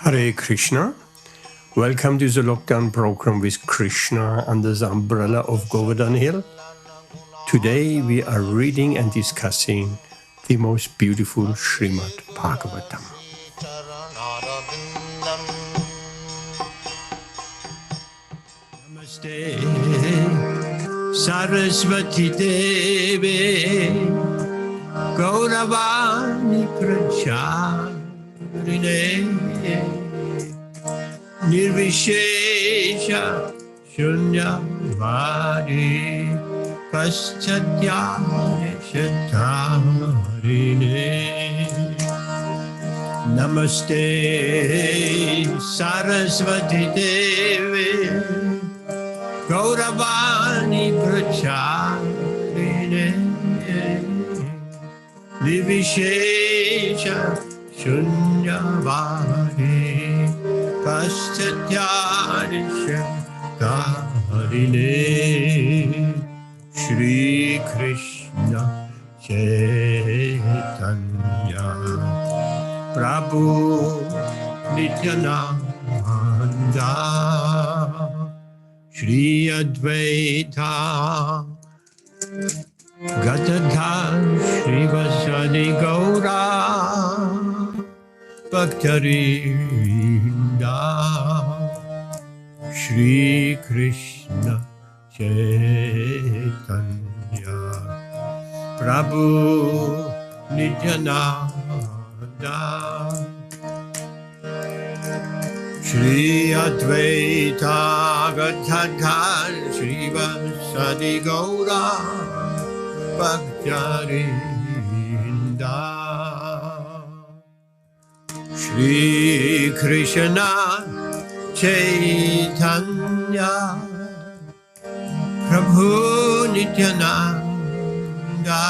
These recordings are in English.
Hare Krishna. Welcome to the lockdown program with Krishna under the umbrella of Govardhan Hill. Today we are reading and discussing the most beautiful Śrīmad-Bhāgavatam. Namaste Saraswati Deve Gauravani Pracharine Nirvishesha Shunyavadi Paschadhyane Shatarine Namaste Saraswati Devi Gauravani Pracharine Nirvishesha Shunyavadi Paschadhyane Shatarine Shri Krishna Chaitanya Prabhu Nityananda Shri Advaita Gadadhar Shrivasadi Gaura Bhaktarinda Shri Krishna Chaitanya Prabhu Nityananda Shri Advaita Gadadhar Shrivasadi Gaura Bhaktarinda Shri Krishna Chaitanya Prabhu Nityananda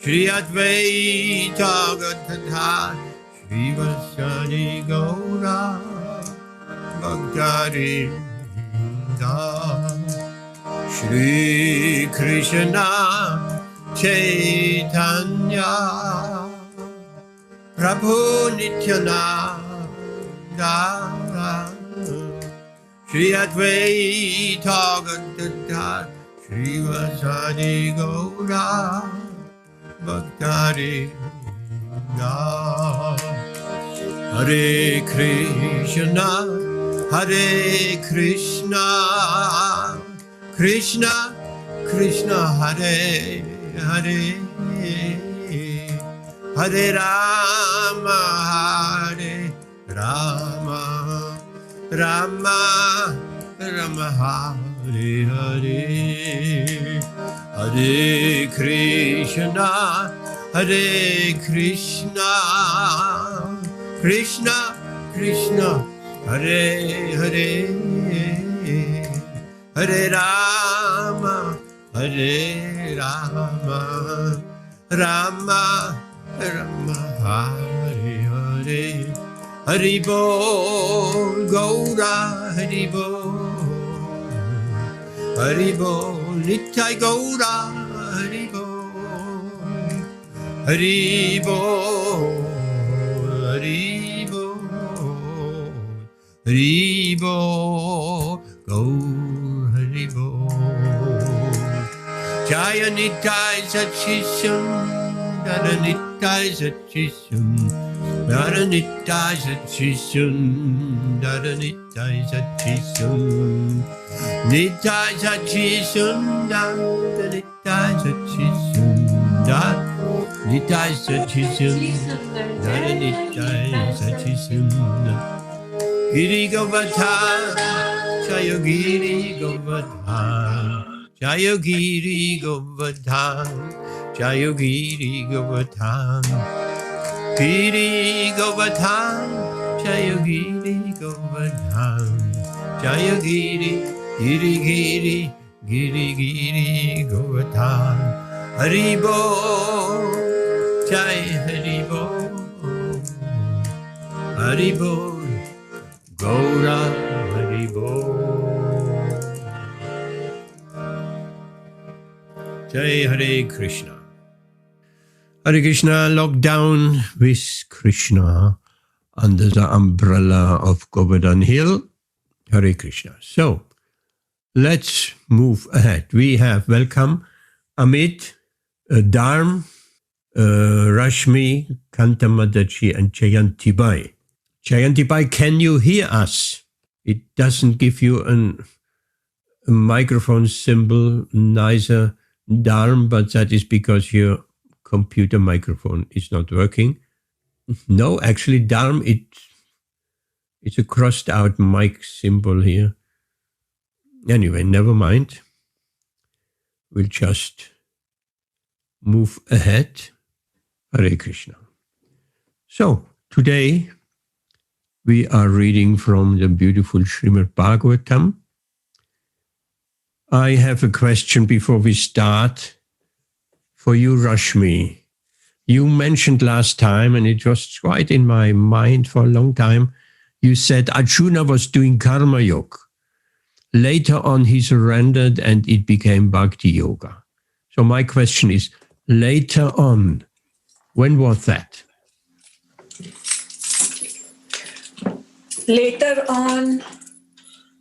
Shri Advaita Gadadhar Shrivasadi Gaura Bhaktarinda Shri Krishna Chaitanya Prabhu Nityananda Shri Advaita Gadadhar Shrivasadi Gaura Bhaktarinda Hare Krishna Krishna Krishna Hare Hare Hare Rama Rama Rama Rama Hare Hare Hare Krishna Krishna Krishna Hare Hare Hare Rama Rama Rama Hare Hare Hari Bol Gaura Hari Bol Nitai Gaura Hari Bol Gaur Hari Bol Jaya Nitai Satchisham Dara Nitai Satchisham Dara Nitai Satchisham Dara Nitai Satchisham Nitai Satchisham Dara Nitai Satchisham Dara Nitai Satchisham Dara Nitai Satchisham Giri Govardhan Jaya Giri Govardhan Jaya Giri Govardhan Jaya Giri Govardhan Giri Govardhan Jaya Giri Govardhan Jaya Giri Govardhan Hari Bol Jai Hari Bol Gaura Hari Bol Jai Hare Krishna. Hare Krishna, lockdown with Krishna under the umbrella of Govardhan Hill. Hare Krishna. So, let's move ahead. We have welcome Amit, Dharm, Rashmi, Kantamadachi, and Jayantibai. Jayantibai, can you hear us? It doesn't give you a microphone symbol, neither Dharm, but that is because your computer microphone is not working. No, actually, Dharm, it's a crossed out mic symbol here. Anyway, never mind. We'll just move ahead. Hare Krishna. So, today we are reading from the beautiful Śrīmad-Bhāgavatam. I have a question before we start for you, Rashmi. You mentioned last time, and it was quite in my mind for a long time, you said Arjuna was doing karma yoga. Later on, he surrendered and it became bhakti yoga. So my question is, later on, when was that? Later on.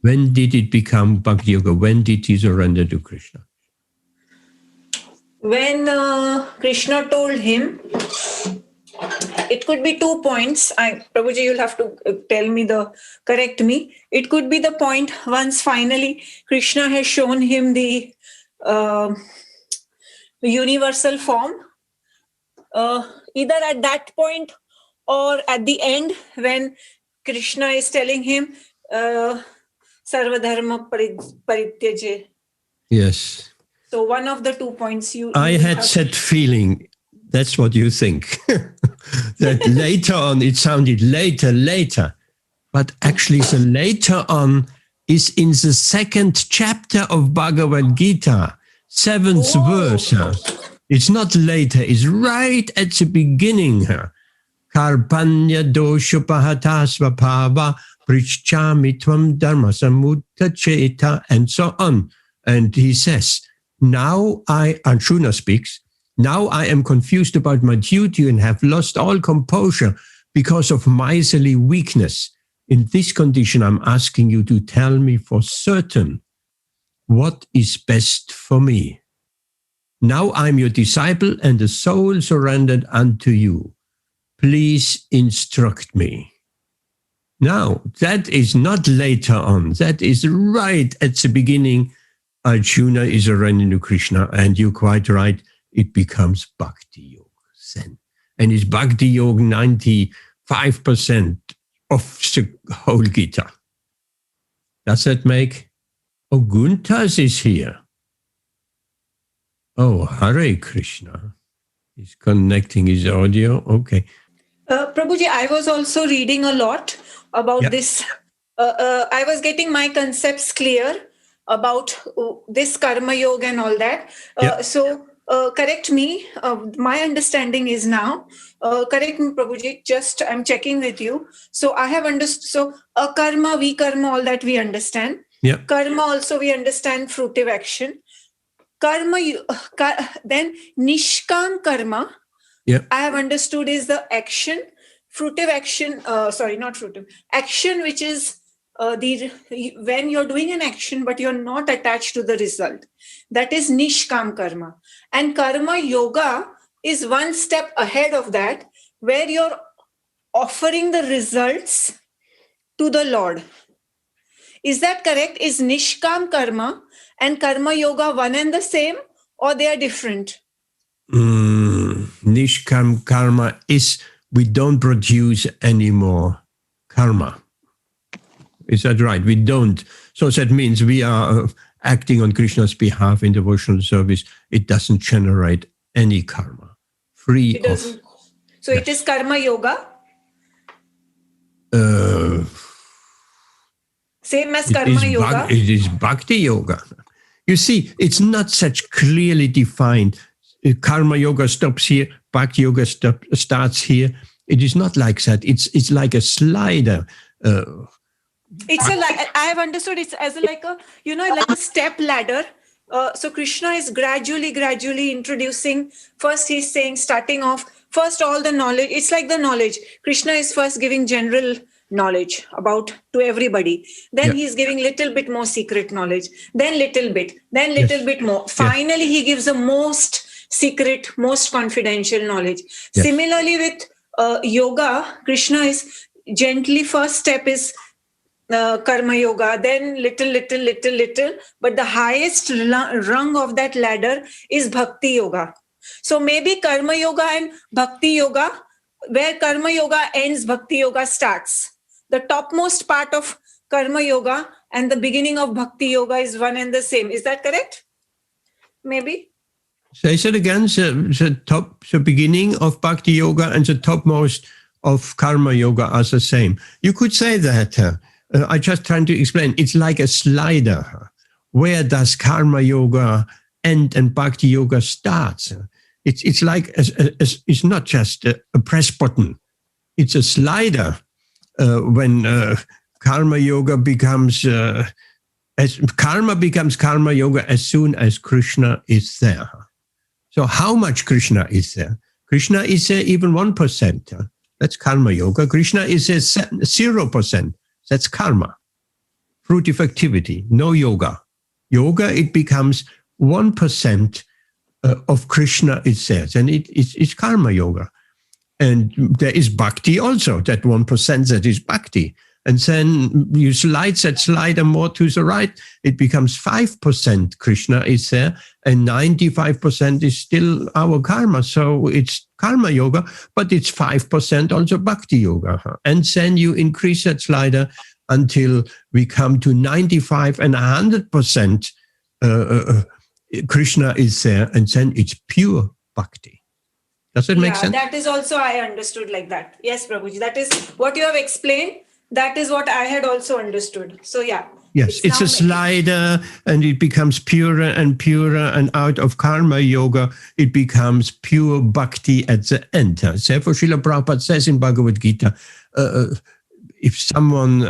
When did it become bhakti yoga? When did he surrender to Krishna? When Krishna told him, it could be 2 points. Prabhuji, you'll have to correct me. It could be the point once finally Krishna has shown him the universal form. Either at that point or at the end when Krishna is telling him, Sarva dharma parityaje. Yes. So one of the 2 points I had that feeling. That's what you think. That later on, it sounded later. But actually, the later on is in the second chapter of Bhagavad Gita, 7th verse. It's not later, it's right at the beginning. Karpanya dosha pahata svabhava prichchami tvam dharma samutta cheta, and so on. And he says, Arjuna speaks, now I am confused about my duty and have lost all composure because of miserly weakness. In this condition, I'm asking you to tell me for certain what is best for me. Now I'm your disciple and the soul surrendered unto you. Please instruct me. Now, that is not later on. That is right at the beginning. Arjuna is surrendering to Krishna, and you're quite right. It becomes bhakti yoga then. And it's bhakti yoga 95% of the whole Gita. Does that make? Oh, Guntas is here. Oh, Hare Krishna. He's connecting his audio. Okay. Prabhuji, I was also reading a lot about this. I was getting my concepts clear about this karma yoga and all that. So correct me. My understanding is now, correct me, Prabhuji, just I'm checking with you. So I have understood. So karma, vikarma, all that we understand. Yep. Karma also we understand fruitive action. Karma, then nishkam karma, I have understood is the action. Fruitive action, not fruitive, action which is when you're doing an action but you're not attached to the result. That is nishkam karma. And karma yoga is one step ahead of that, where you're offering the results to the Lord. Is that correct? Is nishkam karma and karma yoga one and the same, or they are different? Nishkam karma is we don't produce any more karma. Is that right? We don't. So that means we are acting on Krishna's behalf in devotional service. It doesn't generate any karma. Free it doesn't. Of... So it is karma yoga? Same as karma yoga? It is bhakti yoga. You see, it's not such clearly defined. Karma yoga stops here, bhakti yoga starts here. It is not like that. It's like a slider. I have understood it's as like a step ladder So Krishna is gradually introducing. First he's saying, starting off, first all the knowledge. It's like the knowledge. Krishna is first giving general knowledge about to everybody. Then he's giving little bit more secret knowledge. Then little bit more. Finally, he gives the most secret, most confidential knowledge. Yes. Similarly with yoga, Krishna is gently, first step is karma yoga, then little, but the highest rung of that ladder is bhakti yoga. So maybe karma yoga and bhakti yoga, where karma yoga ends, bhakti yoga starts. The topmost part of karma yoga and the beginning of bhakti yoga is one and the same. Is that correct? Maybe? Say it again. The beginning of bhakti yoga and the topmost of karma yoga are the same. You could say that. I just trying to explain. It's like a slider. Where does karma yoga end and bhakti yoga starts? It's like it's not just a press button. It's a slider. When karma yoga becomes karma becomes karma yoga as soon as Krishna is there. So how much Krishna is there? Krishna is there even 1%. That's karma yoga. Krishna is there 0%. That's karma, fruitive activity, no yoga. Yoga, it becomes 1% of Krishna is there, and it's karma yoga. And there is bhakti also, that 1% that is bhakti. And then you slide that slider more to the right, it becomes 5% Krishna is there, and 95% is still our karma. So it's karma yoga, but it's 5% also bhakti yoga. And then you increase that slider until we come to 95 and 100% Krishna is there, and then it's pure bhakti. Does it make sense? That is also, I understood like that. Yes, Prabhuji, that is what you have explained. That is what I had also understood. So yes, it's a slider, and it becomes purer and purer, and out of karma yoga, it becomes pure bhakti at the end. Therefore, Srila Prabhupada says in Bhagavad Gita, if someone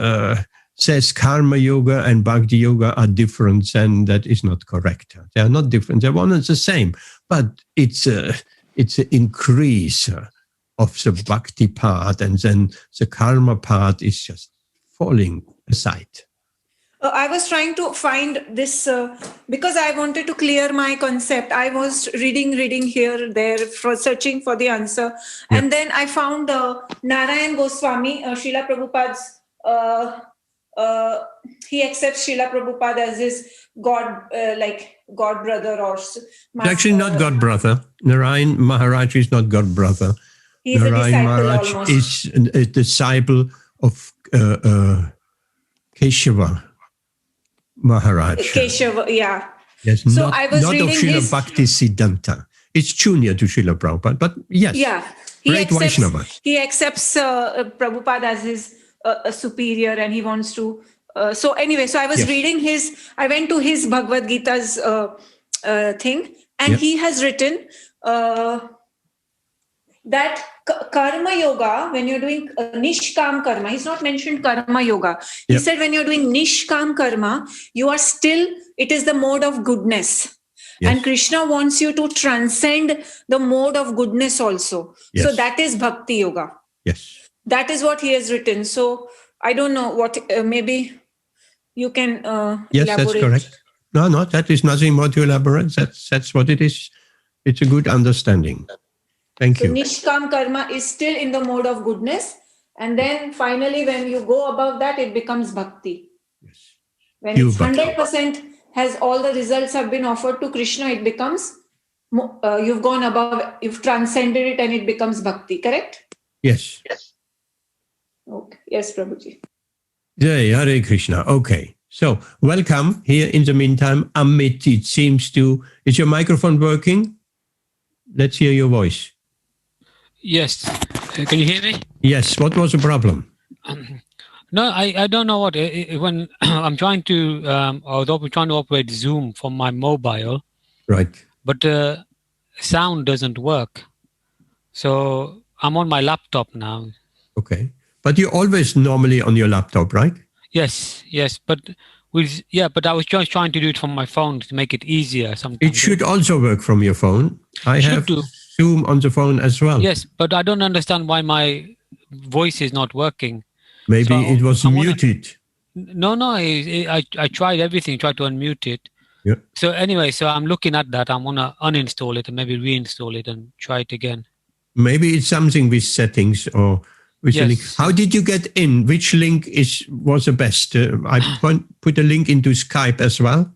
says karma yoga and bhakti yoga are different, then that is not correct. They are not different. They're one and the same, but it's an increase of the bhakti part, and then the karma part is just falling aside. I was trying to find this because I wanted to clear my concept. I was reading here, there, for searching for the answer. And then I found Narayan Goswami, Srila Prabhupada's, he accepts Srila Prabhupada as his God, like God brother or master. Actually not God brother. Narayan Maharaj is not God brother. He's Narayan a disciple Maharaj almost. is a disciple of Keshava Maharaj. Keshava, Yes, so not, I was not reading of Srila his... Bhakti Siddhanta. It's junior to Srila Prabhupada, but yes. Great Vaishnava. He accepts Prabhupada as his superior, and he wants to... so anyway, so I was reading I went to his Bhagavad Gita's thing, and he has written that karma yoga, when you're doing nishkam karma, he's not mentioned karma yoga. He said when you're doing nishkam karma, you are still, it is the mode of goodness. Yes. And Krishna wants you to transcend the mode of goodness also. Yes. So that is bhakti yoga. Yes. That is what he has written. So I don't know what, maybe you can yes, elaborate. That's correct. No, that is nothing more to elaborate. That's what it is. It's a good understanding. Thank you. So nishkam karma is still in the mode of goodness. And then finally, when you go above that, it becomes bhakti. Yes. When it's 100% has all the results have been offered to Krishna, it becomes, you've gone above, you've transcended it, and it becomes bhakti, correct? Yes. Okay. Yes, Prabhuji. Jai Hare Krishna. Okay. So welcome here in the meantime. Amit, it seems to, is your microphone working? Let's hear your voice. Yes. Can you hear me? Yes. What was the problem? No, I don't know what. When I'm trying to, although we're trying to operate Zoom from my mobile. Right. But sound doesn't work. So I'm on my laptop now. Okay. But you're always normally on your laptop, right? Yes. But But I was just trying to do it from my phone to make it easier. Sometimes It should also work from your phone. I have Zoom on the phone as well. Yes, but I don't understand why my voice is not working. Maybe it was muted. No, I tried everything, tried to unmute it. Yeah. So anyway, I'm looking at that. I'm going to uninstall it and maybe reinstall it and try it again. Maybe it's something with settings or with a link. How did you get in? Which link was the best? I put a link into Skype as well.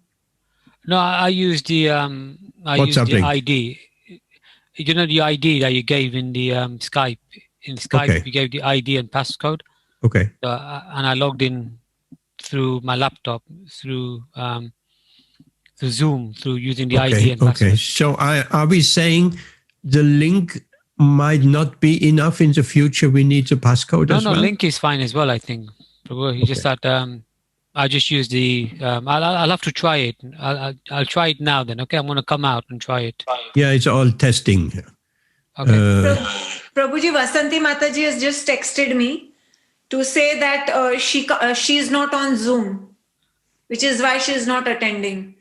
No, I used the ID. You know the ID that you gave in the Skype. In Skype, you gave the ID and passcode. Okay. And I logged in through my laptop, through Zoom, through using the ID and passcode. Okay. So are we saying the link might not be enough in the future? We need the passcode as well? No, link is fine as well, I think. Just that I just use the... I'll have to try it. I'll try it now then. Okay, I'm going to come out and try it. Yeah, it's all testing. Okay. Prabhuji, Vasanti Mataji has just texted me to say that she is not on Zoom, which is why she is not attending.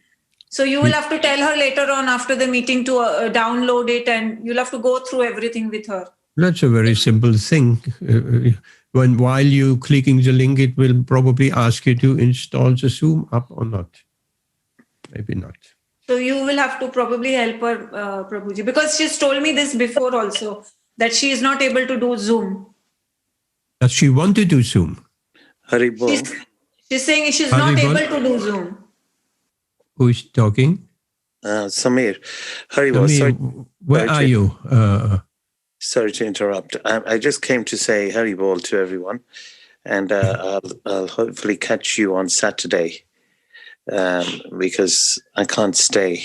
So you will have to tell her later on after the meeting to download it, and you'll have to go through everything with her. That's a very simple thing. While you clicking the link, it will probably ask you to install the Zoom app or not. Maybe not. So you will have to probably help her, Prabhuji, because she's told me this before also, that she is not able to do Zoom. Does she want to do Zoom? She's saying she's not able to do Zoom. Who is talking? Samir. Samir, where are you? Sorry to interrupt. I just came to say Haribol to everyone, and I'll hopefully catch you on Saturday because I can't stay.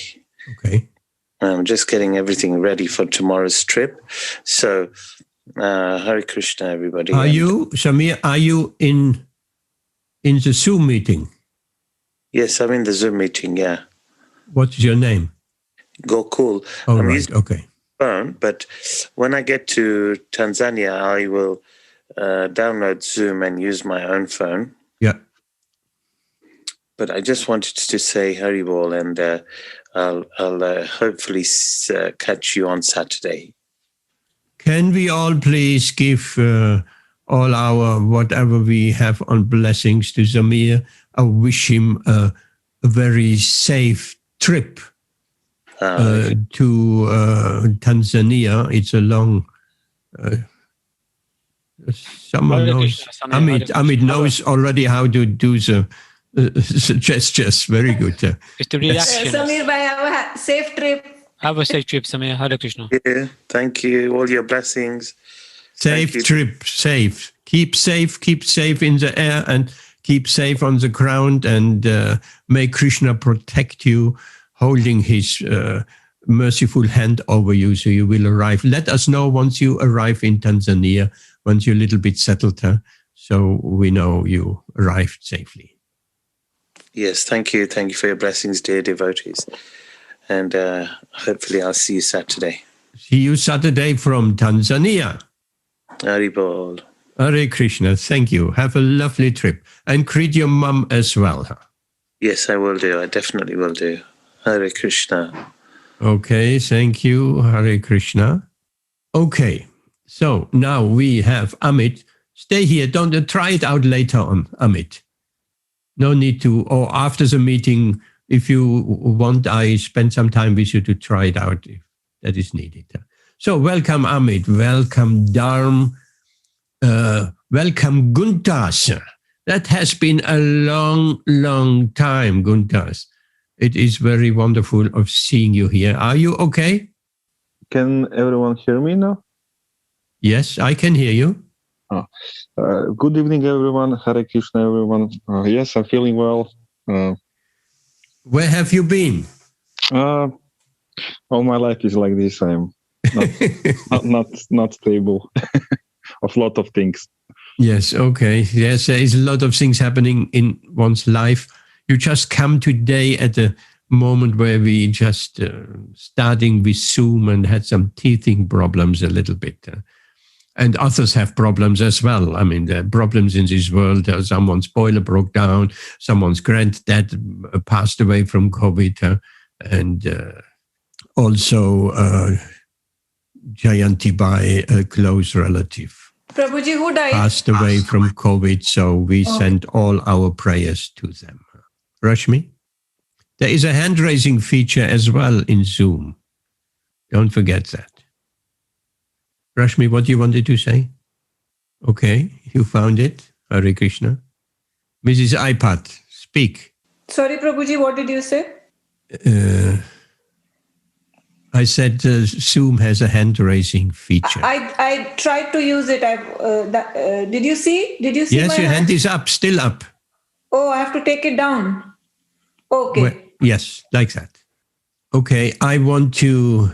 Okay. I'm just getting everything ready for tomorrow's trip. So, Hare Krishna, everybody. Samir, are you in the Zoom meeting? Yes, I'm in the Zoom meeting, yeah. What's your name? Gokul. Oh, right, okay. Phone, but when I get to Tanzania, I will download Zoom and use my own phone. Yeah. But I just wanted to say Haribol, and I'll hopefully catch you on Saturday. Can we all please give all our whatever we have on blessings to Samir? I wish him a very safe trip to Tanzania. It's a long... someone knows. Amit knows already how to do the gestures. Very good. It's the reaction. Samir bhai, have a safe trip. Have a safe trip, Samir. Hare Krishna. Yeah, thank you. All your blessings. Safe trip, safe. Keep safe in the air and keep safe on the ground, and may Krishna protect you, holding his merciful hand over you so you will arrive. Let us know once you arrive in Tanzania, once you're a little bit settled, so we know you arrived safely. Yes, thank you. Thank you for your blessings, dear devotees. And hopefully I'll see you Saturday. See you Saturday from Tanzania. Haribol. Hare Krishna, thank you. Have a lovely trip. And greet your mum as well. Yes, I will do. I definitely will do. Hare Krishna. Okay, thank you. Hare Krishna. Okay, so now we have Amit. Stay here. Don't try it out later on, Amit. No need to, or after the meeting, if you want, I spend some time with you to try it out if that is needed. So welcome, Amit. Welcome, Dharm. Welcome, Guntas. That has been a long, long time, Guntas. It is very wonderful of seeing you here. Are you okay? Can everyone hear me now? Yes, I can hear you. Good evening, everyone. Hare Krishna, everyone. Yes, I'm feeling well. Where have you been? All my life is like this. I'm not stable. Of a lot of things. Yes, okay. Yes, there is a lot of things happening in one's life. You just come today at a moment where we just starting with Zoom and had some teething problems a little bit. And others have problems as well. I mean, there are problems in this world. Someone's boiler broke down. Someone's granddad passed away from COVID. And also Jayanti Bai, a close relative, Prabhuji, who died? Passed away from COVID. So we send all our prayers to them. Rashmi? There is a hand-raising feature as well in Zoom. Don't forget that. Rashmi, what you wanted to say? Okay, you found it. Hare Krishna. Mrs. iPad, speak. Sorry, Prabhuji, what did you say? I said Zoom has a hand-raising feature. I tried to use it. Did you see? Did you see? Yes, your hand is up, still up. Oh, I have to take it down. Okay. Well, yes, like that. Okay, I want to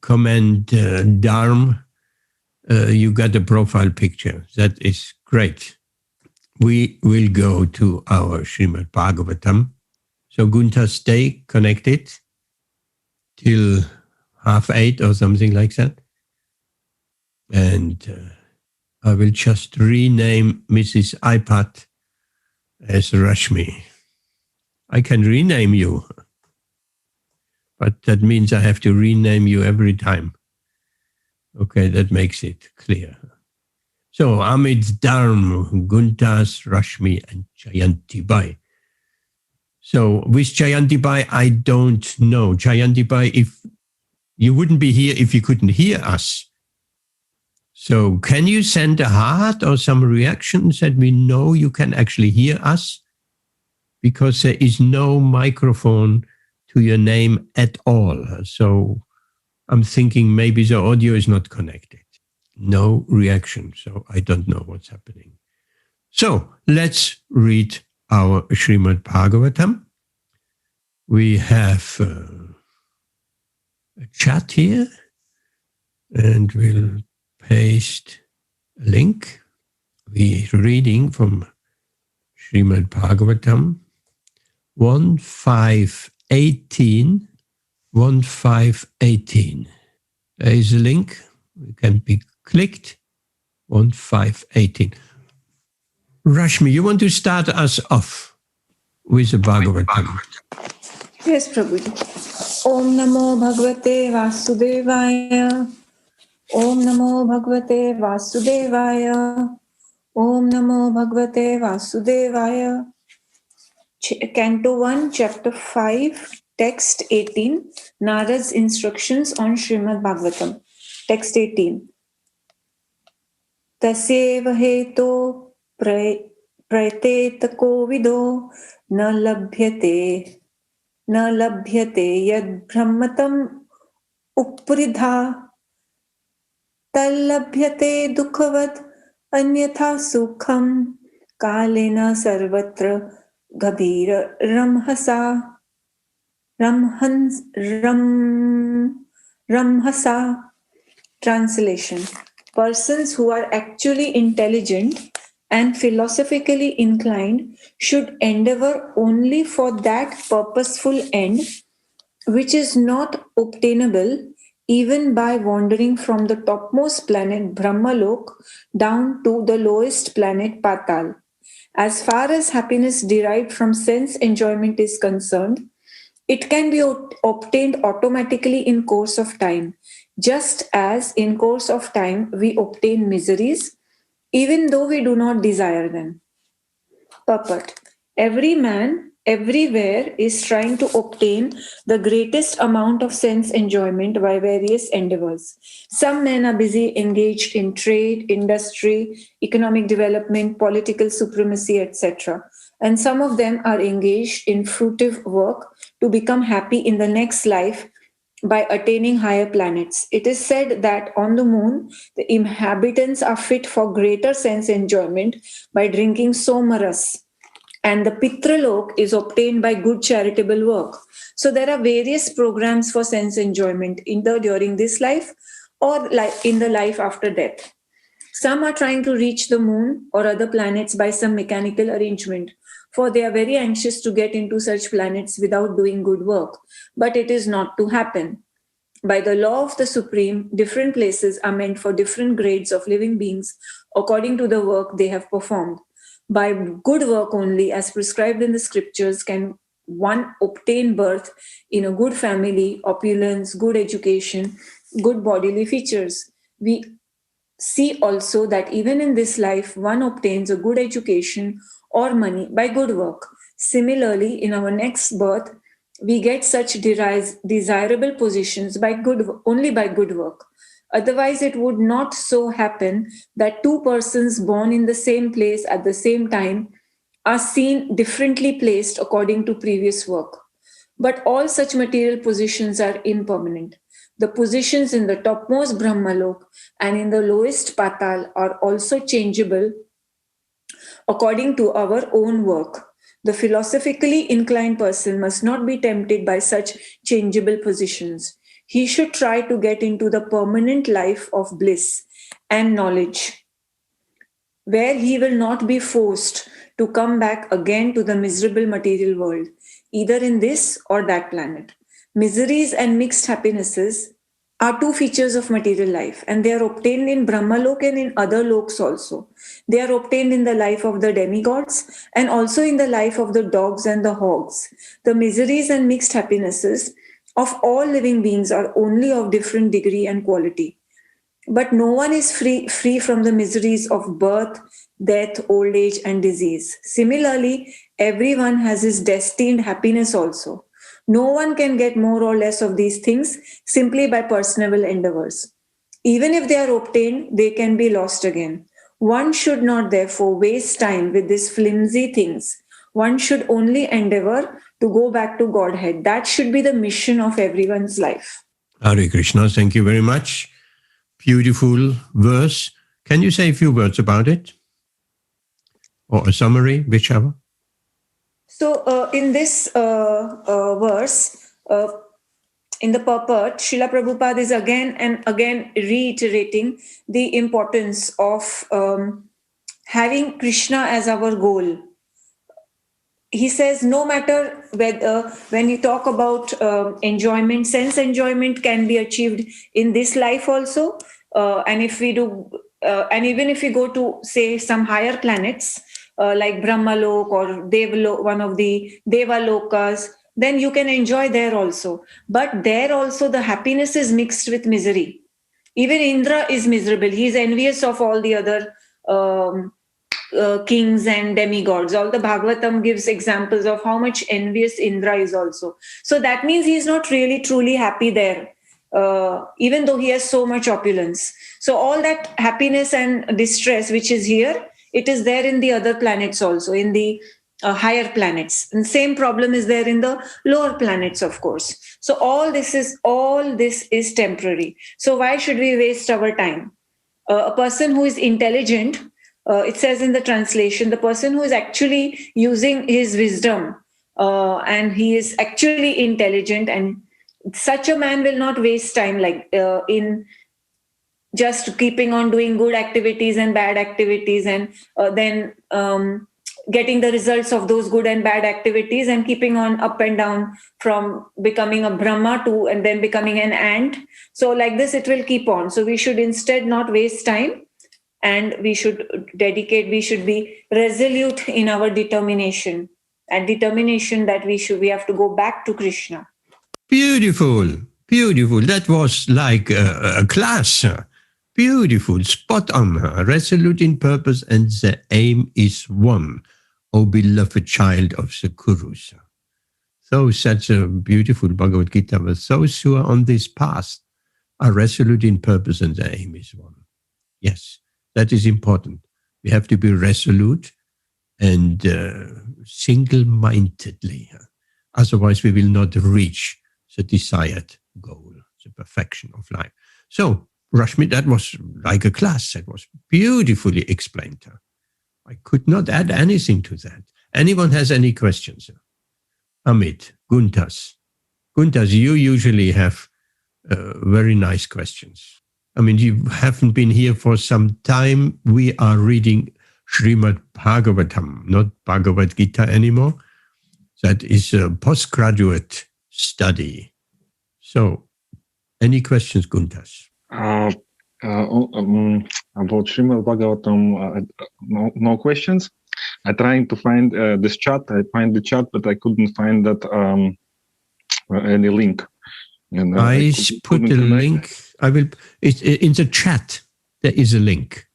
commend Dharm. You got a profile picture. That is great. We will go to our Śrīmad-Bhāgavatam. So Gunther, stay connected till 7:30 or something like that. And I will just rename Mrs. iPad as Rashmi. I can rename you, but that means I have to rename you every time. Okay, that makes it clear. So Amit, Dharm, Guntas, Rashmi, and Jayanti Bai. So with Jayanti Bai, I don't know. Jayanti Bai, if you wouldn't be here if you couldn't hear us. So can you send a heart or some reactions that we know you can actually hear us? Because there is no microphone to your name at all. So I'm thinking maybe the audio is not connected. No reaction, so I don't know what's happening. So let's read our Śrīmad-Bhāgavatam. We have a chat here, and we'll paste a link. We're reading from Śrīmad-Bhāgavatam 1.5.18. 1.5.18. There is a link. It can be clicked. 1.5.18. Rashmi, you want to start us off with the Bhagavatam? Yes, Prabhuji. Om Namo Bhagavate Vasudevaya. Om Namo Bhagavate Vasudevaya. Om Namo Bhagavate Vasudevaya. Canto 1, Chapter 5, Text 18, Narad's Instructions on Śrīmad-Bhāgavatam. Text 18. Tasyeva heto praeteta kovido na labhyate yad brahmatam upridha tallabhyate dukhavat anyatha sukham kalena sarvatra gabhira ramhasa. Translation. Persons who are actually intelligent and philosophically inclined should endeavor only for that purposeful end which is not obtainable even by wandering from the topmost planet Brahmalok down to the lowest planet Patal. As far as happiness derived from sense enjoyment is concerned, it can be obtained automatically in course of time, just as in course of time we obtain miseries, even though we do not desire them. Purport. Every man, everywhere is trying to obtain the greatest amount of sense enjoyment by various endeavors. Some men are busy engaged in trade, industry, economic development, political supremacy, etc. And some of them are engaged in fruitive work to become happy in the next life by attaining higher planets. It is said that on the moon, the inhabitants are fit for greater sense enjoyment by drinking somaras, and the Pitralok is obtained by good charitable work. So there are various programs for sense enjoyment, either during this life or in the life after death. Some are trying to reach the moon or other planets by some mechanical arrangement, for they are very anxious to get into such planets without doing good work. But it is not to happen. By the law of the Supreme, different places are meant for different grades of living beings according to the work they have performed. By good work only, as prescribed in the scriptures, can one obtain birth in a good family, opulence, good education, good bodily features. We see also that even in this life, one obtains a good education or money by good work. Similarly, in our next birth, we get such desirable positions only by good work. Otherwise, it would not so happen that two persons born in the same place at the same time are seen differently placed according to previous work. But all such material positions are impermanent. The positions in the topmost Brahmalok and in the lowest Patal are also changeable according to our own work. The philosophically inclined person must not be tempted by such changeable positions. He should try to get into the permanent life of bliss and knowledge, where he will not be forced to come back again to the miserable material world, either in this or that planet. Miseries and mixed happinesses are two features of material life, and they are obtained in Brahmalok and in other loks also. They are obtained in the life of the demigods and also in the life of the dogs and the hogs. The miseries and mixed happinesses of all living beings are only of different degree and quality. But no one is free from the miseries of birth, death, old age, and disease. Similarly, everyone has his destined happiness also. No one can get more or less of these things simply by personal endeavors. Even if they are obtained, they can be lost again. One should not therefore waste time with these flimsy things. One should only endeavor to go back to Godhead. That should be the mission of everyone's life. Hare Krishna, thank you very much. Beautiful verse. Can you say a few words about it? Or a summary, whichever? So in this verse, in the purport, Srila Prabhupada is again and again reiterating the importance of having Krishna as our goal. He says no matter whether, when you talk about enjoyment, sense enjoyment can be achieved in this life also. And if we do, and even if we go to, say, some higher planets, like Brahmalok or Devalok, one of the Devalokas, then you can enjoy there also. But there also the happiness is mixed with misery. Even Indra is miserable. He is envious of all the other kings and demigods. All the Bhagavatam gives examples of how much envious Indra is also. So that means he is not really truly happy there, even though he has so much opulence. So all that happiness and distress which is here, it is there in the other planets also, in the higher planets. And same problem is there in the lower planets, of course. So all this is temporary. So why should we waste our time? A person who is intelligent, it says in the translation, the person who is actually using his wisdom and he is actually intelligent, and such a man will not waste time like in just keeping on doing good activities and bad activities, and then getting the results of those good and bad activities and keeping on up and down from becoming a Brahma to and then becoming an ant. So like this, it will keep on. So we should instead not waste time, and we should be resolute in our determination, and determination that we have to go back to Krishna. Beautiful. That was like a class. Beautiful, spot on. Resolute in purpose, and the aim is one. O beloved child of the Kurus. So such a beautiful Bhagavad Gita, but so sure on this path, are resolute in purpose, and the aim is one. Yes, that is important. We have to be resolute and single-mindedly. Otherwise, we will not reach the desired goal, the perfection of life. So, Rashmi, that was like a class. That was beautifully explained. I could not add anything to that. Anyone has any questions? Amit, Guntas. Guntas, you usually have very nice questions. I mean, you haven't been here for some time. We are reading Śrīmad-Bhāgavatam, not Bhagavad Gita anymore. That is a postgraduate study. So Any questions, Guntas? About Śrīmad-Bhāgavatam, no questions. I'm trying to find this chat. I find the chat, but I couldn't find that any link. And, I put a link. I will. It's in the chat. There is a link.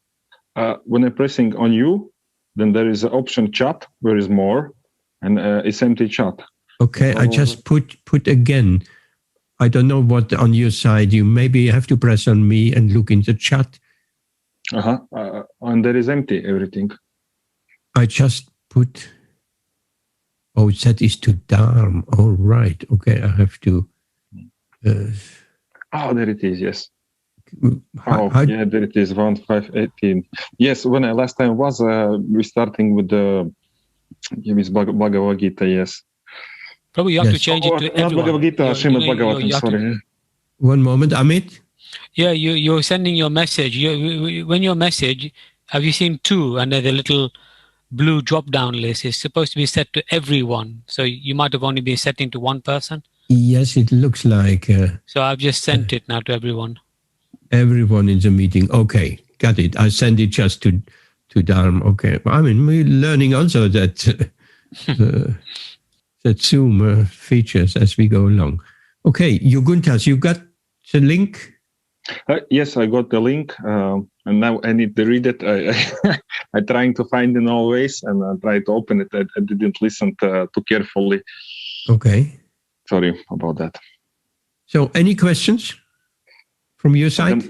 When I'm pressing on you, then there is an option chat where is more, and it's empty chat. Okay, I just put again. I don't know what on your side. You maybe have to press on me and look in the chat. And there is empty everything. I just put. Oh, that is to Dharm. All right. Okay, I have to. There it is. Yes. Yeah, there it is. 1518. Yes, when I last time was, we starting with the Bhagavad Gita. Yes. Probably you have to change it to everyone. Bhagavad Gita, Śrīmad-Bhāgavatam, sorry. One moment, Amit. Yeah, you're sending your message. When your message, have you seen 2 and then the little blue drop-down list is supposed to be set to everyone. So you might have only been setting to one person. Yes, it looks like. So I've just sent it now to everyone. Everyone in the meeting. Okay, got it. I send it just to Dharm. Okay. I mean, we're learning also that that Zoom features as we go along. Okay, Guntas, you got the link? Yes, I got the link, and now I need to read it. I'm trying to find in all ways, and I tried to open it. I didn't listen too carefully. Okay. Sorry about that. So, any questions from your side?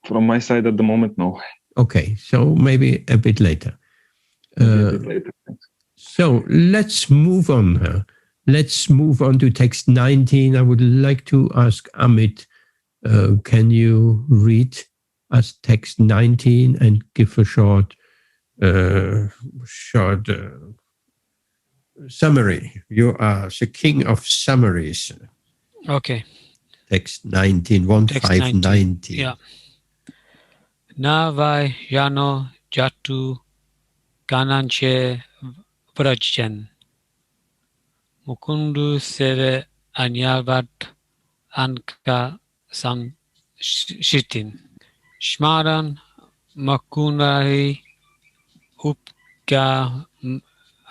From my side at the moment, no. Okay, so maybe a bit later. So let's move on. Let's move on to text 19. I would like to ask Amit, can you read us text 19 and give a short summary? You are the king of summaries. Okay. Text 19, 1519. Yeah. Na vai yano jatu kananche vrajjan. Mukundu seve anyavat anka sam shitin. Shmaran makunari upka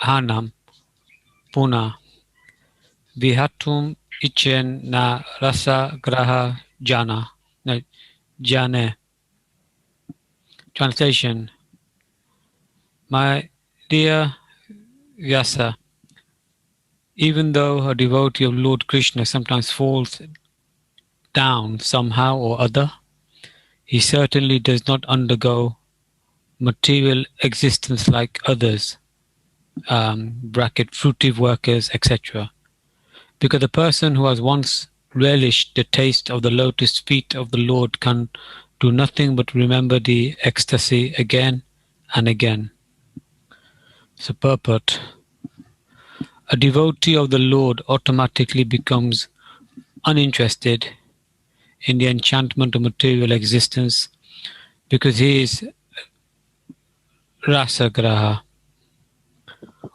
hanam puna. Vihatum ichen na rasa graha jane. Translation. My dear Vyasa, even though a devotee of Lord Krishna sometimes falls down somehow or other, he certainly does not undergo material existence like others, fruitive workers, etc. Because the person who has once relished the taste of the lotus feet of the Lord can do nothing but remember the ecstasy again and again. So purport. A devotee of the Lord automatically becomes uninterested in the enchantment of material existence because he is rasagraha,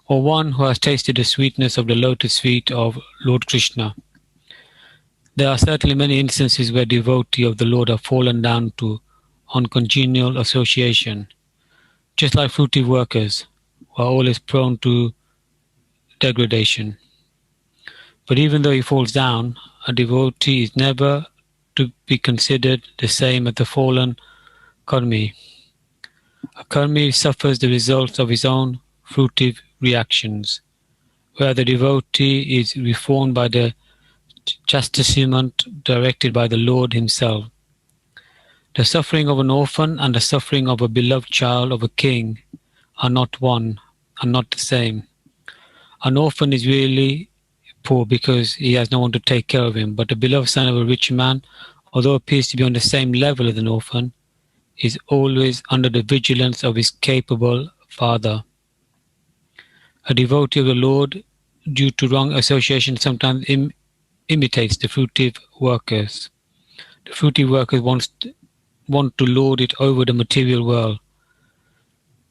or one who has tasted the sweetness of the lotus feet of Lord Krishna. There are certainly many instances where devotees of the Lord have fallen down to uncongenial association, just like fruitive workers who are always prone to degradation. But even though he falls down, a devotee is never to be considered the same as the fallen karmi. A karmi suffers the results of his own fruitive reactions, where the devotee is reformed by the chastisement directed by the Lord himself. The suffering of an orphan and the suffering of a beloved child of a king are not one, are not the same. An orphan is really poor because he has no one to take care of him, but the beloved son of a rich man, although appears to be on the same level as an orphan, is always under the vigilance of his capable father. A devotee of the Lord, due to wrong association, sometimes imitates the fruitive workers. The fruitive workers want to lord it over the material world.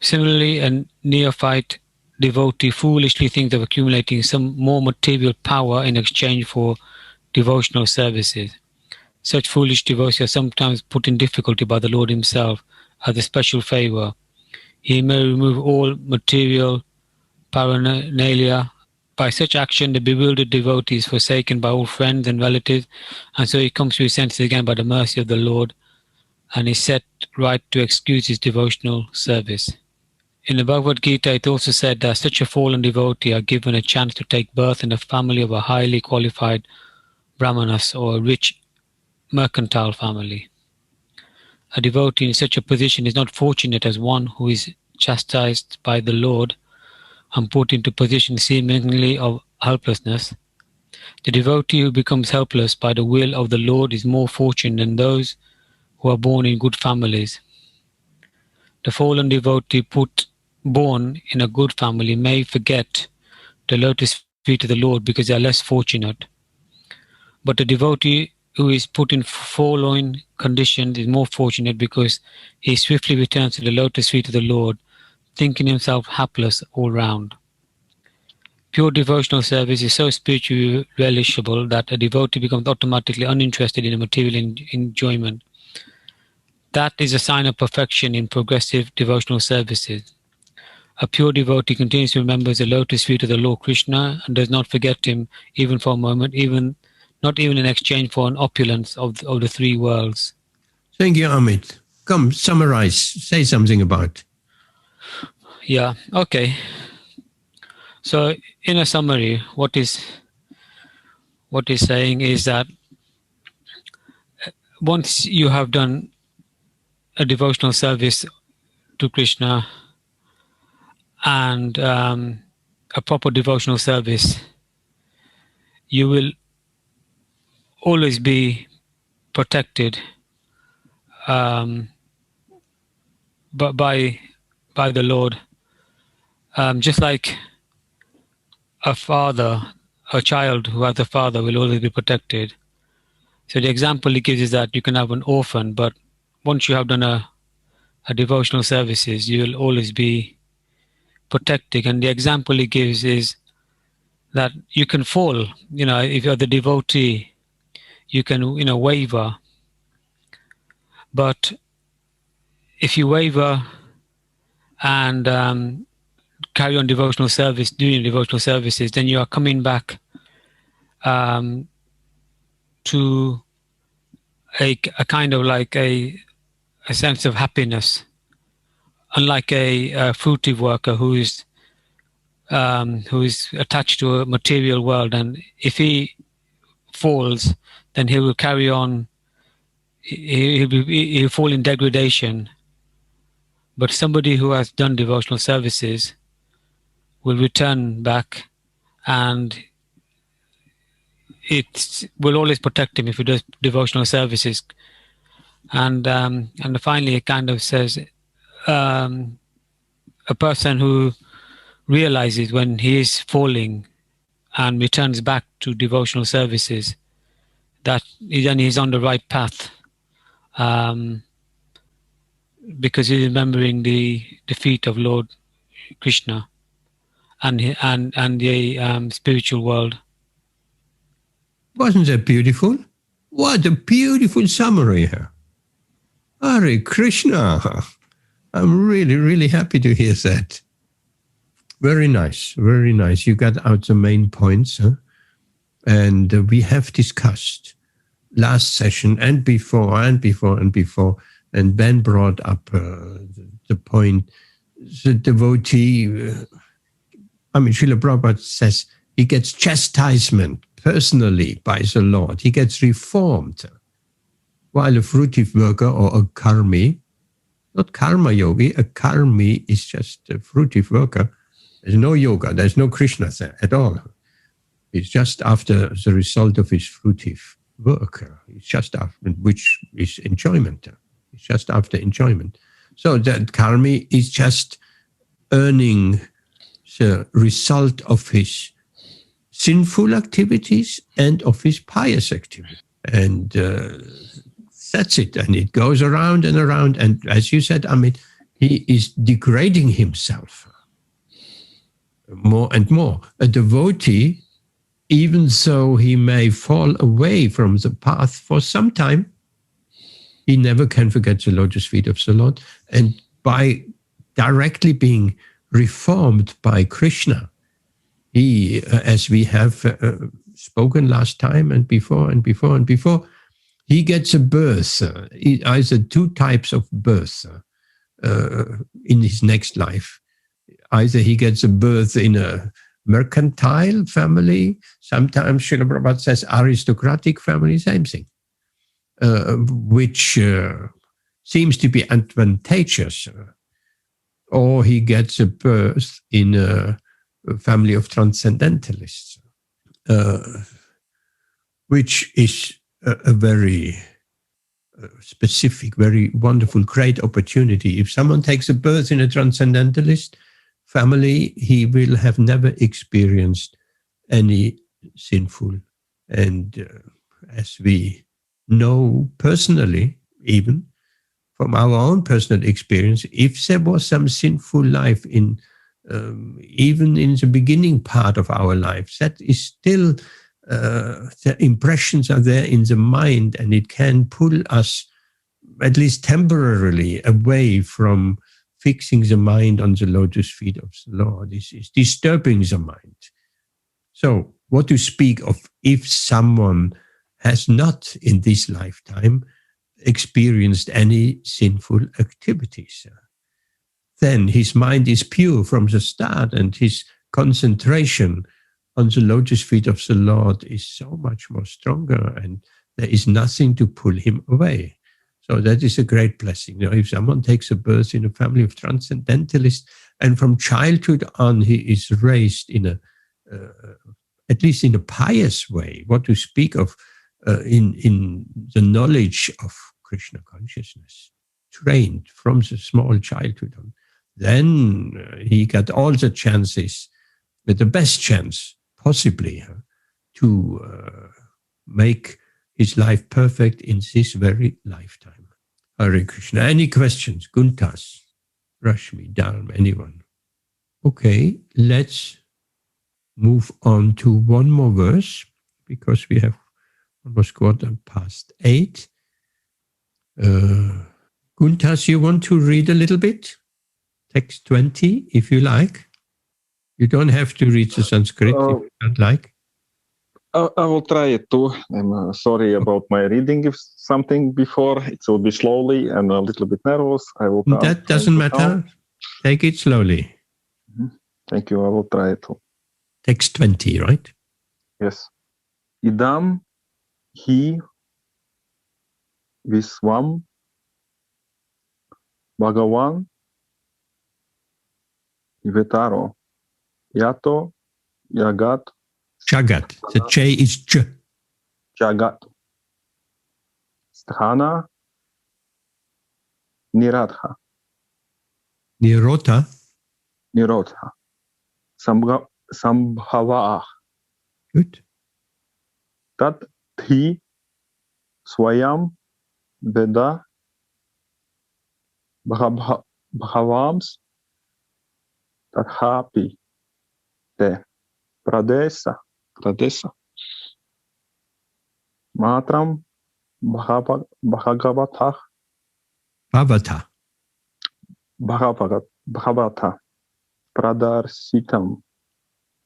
Similarly, a neophyte devotee foolishly thinks of accumulating some more material power in exchange for devotional services. Such foolish devotees are sometimes put in difficulty by the Lord himself as a special favor. He may remove all material paraphernalia. By such action, the bewildered devotee is forsaken by all friends and relatives, and so he comes to his senses again by the mercy of the Lord, and is set right to excuse his devotional service. In the Bhagavad Gita, it also said that such a fallen devotee are given a chance to take birth in the family of a highly qualified brahmanas or a rich mercantile family. A devotee in such a position is not fortunate as one who is chastised by the Lord and put into position seemingly of helplessness. The devotee who becomes helpless by the will of the Lord is more fortunate than those who are born in good families. The fallen devotee born in a good family may forget the lotus feet of the Lord because they are less fortunate. But the devotee who is put in forlorn conditions is more fortunate because he swiftly returns to the lotus feet of the Lord, thinking himself hapless all round. Pure devotional service is so spiritually relishable that a devotee becomes automatically uninterested in a material enjoyment. That is a sign of perfection in progressive devotional services. A pure devotee continuously remembers the lotus feet of the Lord Krishna and does not forget him even for a moment, not even in exchange for an opulence of the three worlds. Thank you, Amit. Come, summarize. Say something about. Yeah, okay. So, in a summary, what is saying is that once you have done a devotional service to Krishna and a proper devotional service, you will always be protected by the Lord, just like a child who has a father will always be protected. So the example he gives is that you can have an orphan, but once you have done a devotional services, you will always be protected. And the example he gives is that you can fall. If you're the devotee, you can waver. But if you waver and carry on doing devotional services, then you are coming back to a kind of like a sense of happiness, unlike a fruitive worker who is attached to a material world, and if he falls, then he will carry on. He'll fall in degradation. But somebody who has done devotional services will return back, and it will always protect him if he does devotional services. And finally, it kind of says a person who realizes when he is falling and returns back to devotional services, that then he's on the right path, because he's remembering the feet of Lord Krishna and the spiritual world. Wasn't that beautiful? What a beautiful summary here. Hare Krishna. I'm really, really happy to hear that. Very nice, very nice. You got out the main points, huh? And we have discussed last session and before, and Ben brought up the point, the devotee, Srila Prabhupada says he gets chastisement personally by the Lord. He gets reformed. While a fruitive worker or a karmi, not karma yogi, a karmi is just a fruitive worker. There's no yoga, there's no Krishna there at all. It's just after the result of his fruitive work. It's just after, which is enjoyment. It's just after enjoyment. So that karmi is just earning the result of his sinful activities and of his pious activities. And that's it. And it goes around and around. And as you said, he is degrading himself more and more. A devotee even though he may fall away from the path for some time, he never can forget the lotus feet of the Lord. And by directly being reformed by Krishna, he, as we have spoken last time and before, he gets a birth, either two types of birth in his next life. Either he gets a birth in a mercantile family, sometimes Srila Prabhupada says aristocratic family, same thing, which seems to be advantageous. Or he gets a birth in a family of transcendentalists, which is a very specific, very wonderful, great opportunity. If someone takes a birth in a transcendentalist family, he will have never experienced any sinful. And as we know personally, even from our own personal experience, if there was some sinful life in even in the beginning part of our lives, that is still, the impressions are there in the mind, and it can pull us, at least temporarily, away from fixing the mind on the lotus feet of the Lord. This is disturbing the mind. So what to speak of if someone has not in this lifetime experienced any sinful activities? Then his mind is pure from the start, and his concentration on the lotus feet of the Lord is so much more stronger, and there is nothing to pull him away. So that is a great blessing. You know, if someone takes a birth in a family of transcendentalists, and from childhood on he is raised in a, at least in a pious way, what to speak of in the knowledge of Krishna consciousness, trained from the small childhood on, then he got all the chances, the best chance possibly, to make his life perfect in this very lifetime. Hare Krishna. Any questions? Guntas, Rashmi, Dharm, anyone? Okay, let's move on to one more verse, because we have almost 8:15. Guntas, you want to read a little bit? Text 20, if you like. You don't have to read the Sanskrit if you don't like. I will try it too. I'm sorry about my reading. If something before, it will be slowly and a little bit nervous. I will. That doesn't matter. Take it slowly. Thank you. I will try it too. Text 20, right? Yes. Idam hi visvam Bhagavan Ivetaro Yato Yagat. Jagat. The J is J. Jagat. Sthana Niradha. Nirota. Nirodha. Sambhava. Good. Tat thi swayam veda bhavams tathapi te pradesa matram bhagavata pradarsitam.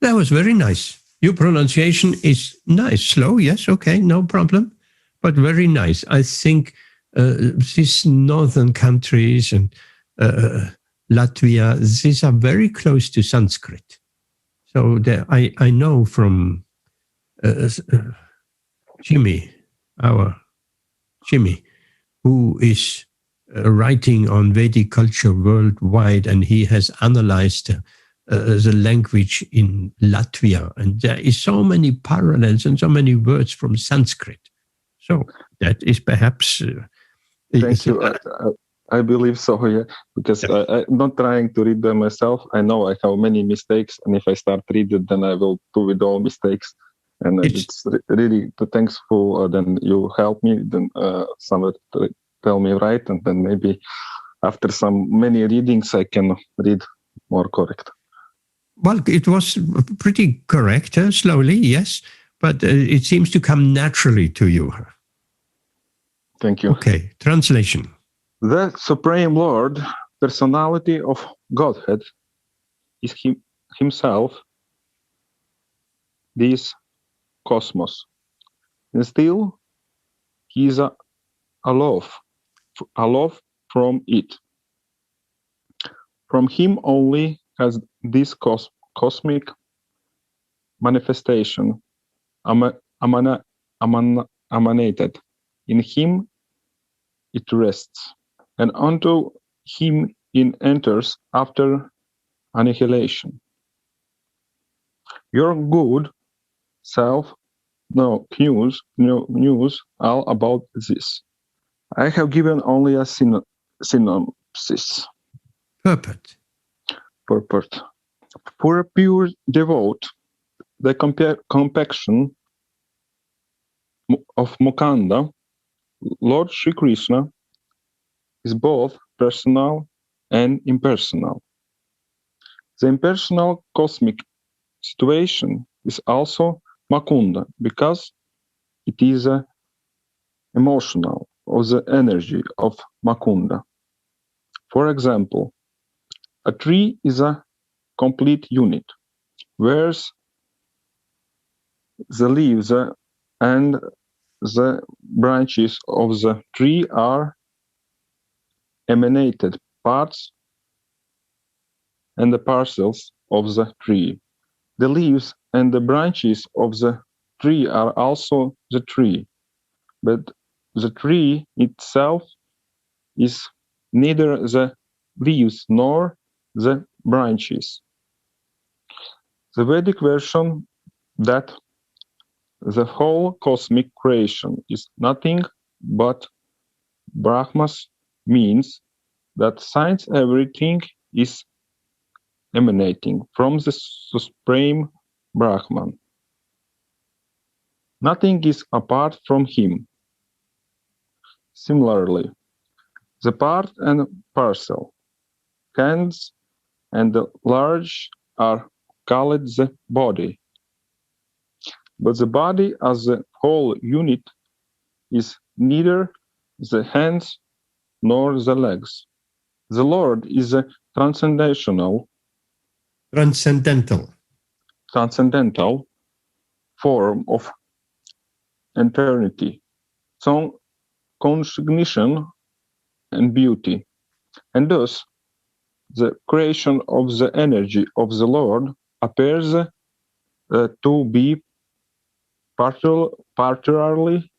That was very nice. Your pronunciation is nice. Slow, yes, okay, no problem. But very nice. I think these northern countries and Latvia, these are very close to Sanskrit. So I know from Jimmy, who is writing on Vedic culture worldwide, and he has analyzed the language in Latvia, and there is so many parallels and so many words from Sanskrit. So that is perhaps... Thank you. I believe so, yeah, because I'm not trying to read them myself. I know I have many mistakes, and if I start reading, then I will do with all mistakes. And it's really thankful. Then you help me, then someone tell me right, and then maybe after many readings, I can read more correct. Well, it was pretty correct, slowly, yes, but it seems to come naturally to you. Thank you. Okay, translation. The Supreme Lord, personality of Godhead, is himself, this cosmos. And still, he is aloof from it. From him only has this cosmic manifestation emanated. In him it rests, and unto him it enters after annihilation. Your good self knows all about this. I have given only a synopsis. Purport. For a pure devote, the compaction of Mukunda, Lord Sri Krishna, is both personal and impersonal. The impersonal cosmic situation is also Mukunda because it is emotional of the energy of Mukunda. For example, a tree is a complete unit, whereas the leaves and the branches of the tree are emanated parts and the parcels of the tree. The leaves and the branches of the tree are also the tree, but the tree itself is neither the leaves nor the branches. The Vedic version that the whole cosmic creation is nothing but Brahmas means that since everything is emanating from the Supreme Brahman, nothing is apart from him. Similarly, the part and parcel, hands and the large are called the body. But the body as a whole unit is neither the hands nor the legs. The Lord is a transcendental form of eternity, some cognition and beauty, and thus the creation of the energy of the Lord appears to be particularly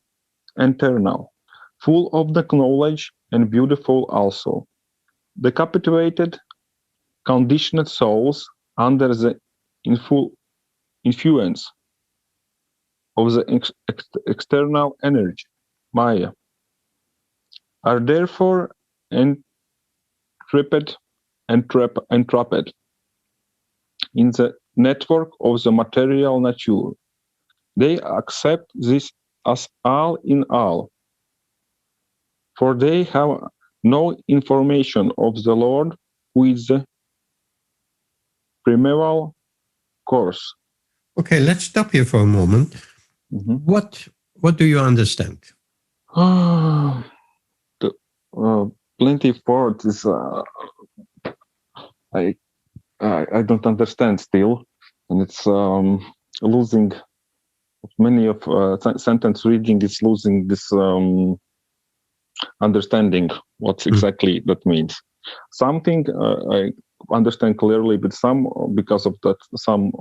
eternal, full of the knowledge and beautiful also. The captivated, conditioned souls under the influence of the external energy, Maya, are therefore entrapped in the network of the material nature. They accept this as all in all, for they have no information of the Lord who is the primeval course. Okay, let's stop here for a moment. Mm-hmm. What do you understand? Plenty of words is I don't understand still, and it's losing many of sentence reading is losing this understanding what exactly that means. Something I understand clearly, but some because of that some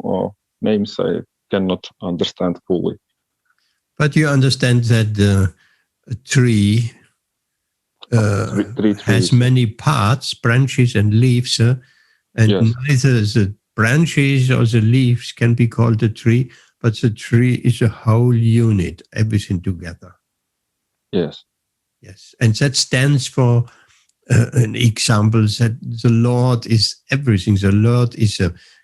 names I cannot understand fully. But you understand that the tree has many parts, branches and leaves, and yes. Neither the branches or the leaves can be called a tree, but the tree is a whole unit, everything together. Yes. Yes, and that stands for an example that the Lord is everything. The Lord is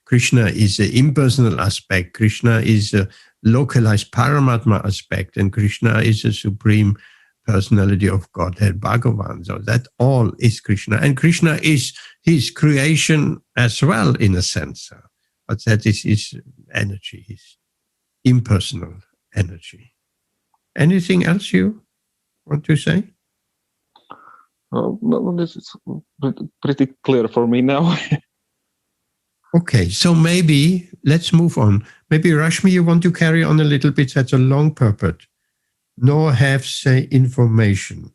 Krishna is an impersonal aspect. Krishna is a localized Paramatma aspect, and Krishna is a supreme personality of Godhead, Bhagavan. So that all is Krishna, and Krishna is his creation as well, in a sense. but that is his energy, his impersonal energy. Anything else you want to say? No, this is pretty clear for me now. Okay, so maybe let's move on. Maybe Rashmi, you want to carry on a little bit? That's a long purport. Nor have say information.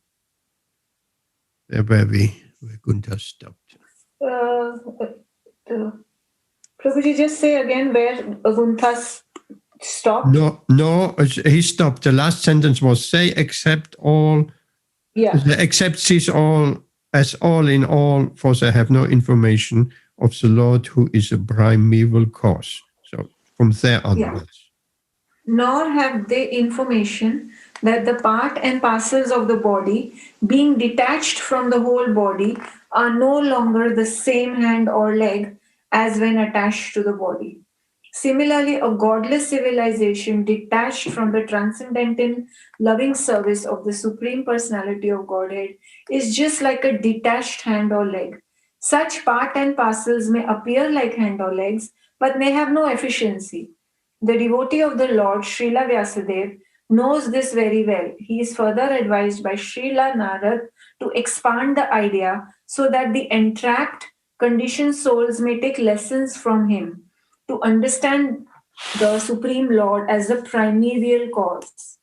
There where Gunther stopped. Prabhuji, just say again where Gunther stopped. No, he stopped. The last sentence was say accept all. Yeah. Accept this all as all in all, for they have no information of the Lord who is a primeval cause. So from there onwards. Nor have they information that the part and parcels of the body, being detached from the whole body, are no longer the same hand or leg as when attached to the body. Similarly, a godless civilization detached from the transcendental loving service of the Supreme Personality of Godhead is just like a detached hand or leg. Such part and parcels may appear like hand or legs, but may have no efficiency. The devotee of the Lord, Srila Vyasadeva, knows this very well. He is further advised by Srila Narad to expand the idea so that the entrapped, conditioned souls may take lessons from him to understand the Supreme Lord as the primeval cause.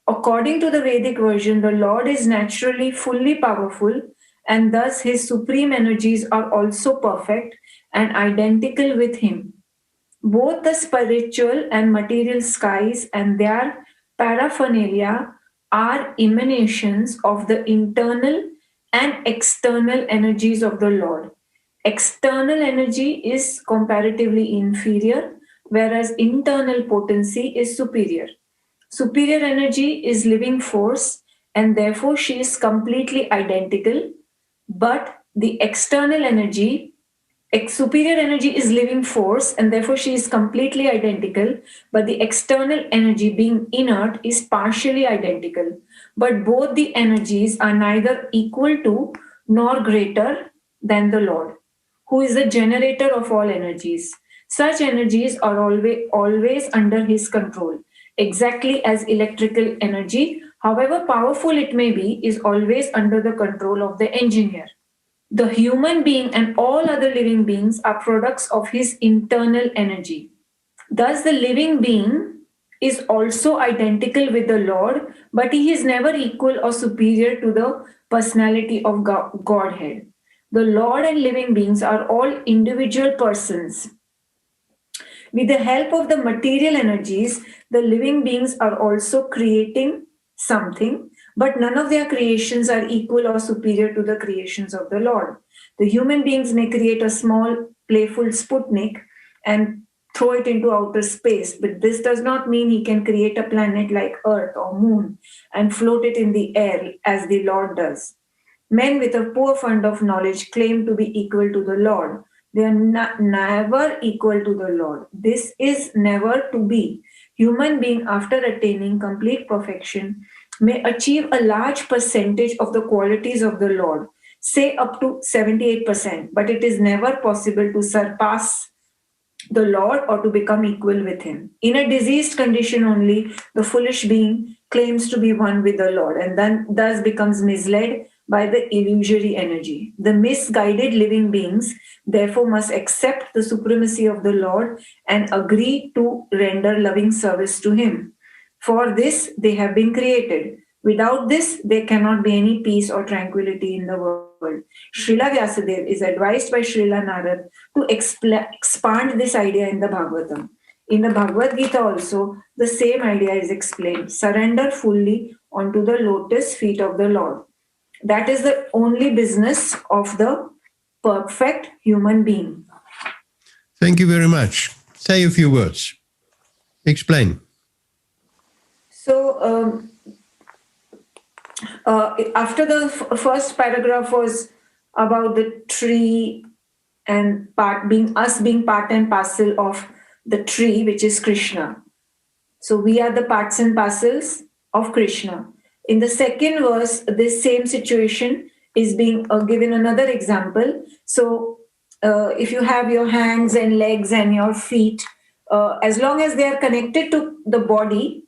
According to the Vedic version, the Lord is naturally fully powerful, and thus his supreme energies are also perfect and identical with him. Both the spiritual and material skies and their paraphernalia are emanations of the internal and external energies of the Lord. External energy is comparatively inferior, whereas internal potency is superior. Superior energy is living force, and therefore she is completely identical, but the external energy, superior energy is living force, and therefore she is completely identical, but the external energy, being inert, is partially identical. But both the energies are neither equal to nor greater than the Lord, who is the generator of all energies. Such energies are always under his control, exactly as electrical energy, however powerful it may be, is always under the control of the engineer. The human being and all other living beings are products of his internal energy. Thus, the living being is also identical with the Lord, but he is never equal or superior to the personality of Godhead. The Lord and living beings are all individual persons. With the help of the material energies, the living beings are also creating something, but none of their creations are equal or superior to the creations of the Lord. The human beings may create a small, playful Sputnik and throw it into outer space, but this does not mean he can create a planet like Earth or Moon and float it in the air as the Lord does. Men with a poor fund of knowledge claim to be equal to the Lord. They are never equal to the Lord. This is never to be. Human being, after attaining complete perfection, may achieve a large percentage of the qualities of the Lord, say up to 78%, but it is never possible to surpass the Lord or to become equal with him. In a diseased condition only, the foolish being claims to be one with the Lord and then thus becomes misled by the illusory energy. The misguided living beings therefore must accept the supremacy of the Lord and agree to render loving service to him. For this they have been created. Without this, there cannot be any peace or tranquility in the world. Srila Vyasadeva is advised by Srila Narad to expand this idea in the Bhagavatam. In the Bhagavad Gita also, the same idea is explained. Surrender fully onto the lotus feet of the Lord. That is the only business of the perfect human being. Thank you very much. Say a few words. Explain. So, after the first paragraph was about the tree and being part and parcel of the tree, which is Krishna. So we are the parts and parcels of Krishna. In the second verse, this same situation is being given another example. So if you have your hands and legs and your feet, as long as they are connected to the body,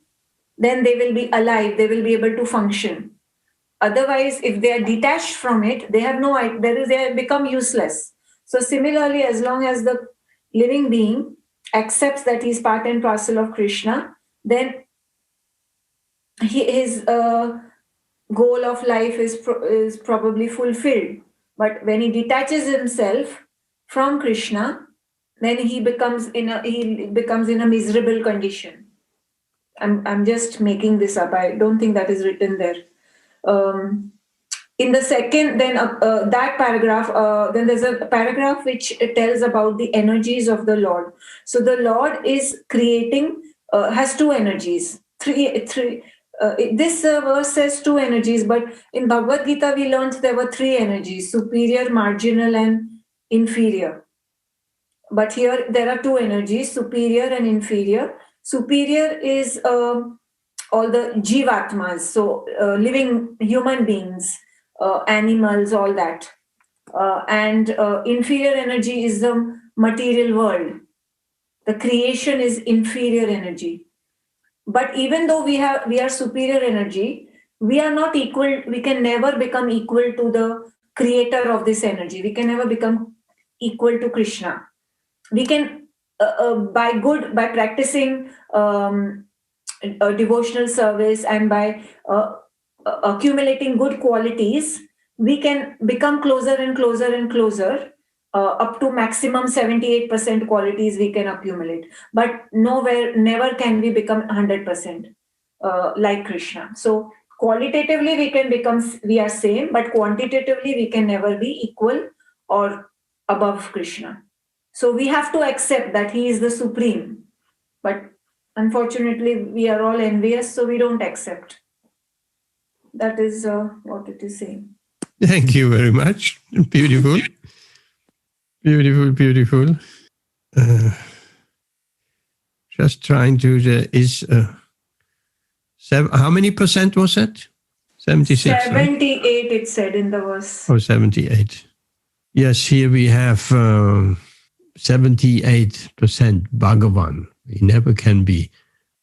then they will be alive, they will be able to function. Otherwise, if they are detached from it, they have they become useless. So similarly, as long as the living being accepts that he's part and parcel of Krishna, then his goal of life is probably fulfilled. But when he detaches himself from Krishna, then he becomes in a miserable condition. I'm just making this up. I don't think that is written there. In the second, then that paragraph, then there's a paragraph which tells about the energies of the Lord. So the Lord is creating, has two energies. This verse says two energies, but in Bhagavad Gita we learned there were three energies: superior, marginal, and inferior. But here there are two energies: superior and inferior. Superior is all the jivatmas, so living human beings, animals, all that. And inferior energy is the material world. The creation is inferior energy. But even though we are superior energy, we are not equal. We can never become equal to the creator of this energy. We can never become equal to Krishna. We can, by practicing a devotional service and by accumulating good qualities, we can become closer and closer and closer, up to maximum 78% qualities we can accumulate. But never can we become 100% like Krishna. So qualitatively we are same, but quantitatively we can never be equal or above Krishna. So we have to accept that he is the supreme. But unfortunately, we are all envious, so we don't accept. That is what it is saying. Thank you very much. Beautiful. Beautiful. Just trying to, how many percent was it? 76? 78, right? It said in the verse. Oh, 78. Yes, here we have 78% Bhagavan. We never can be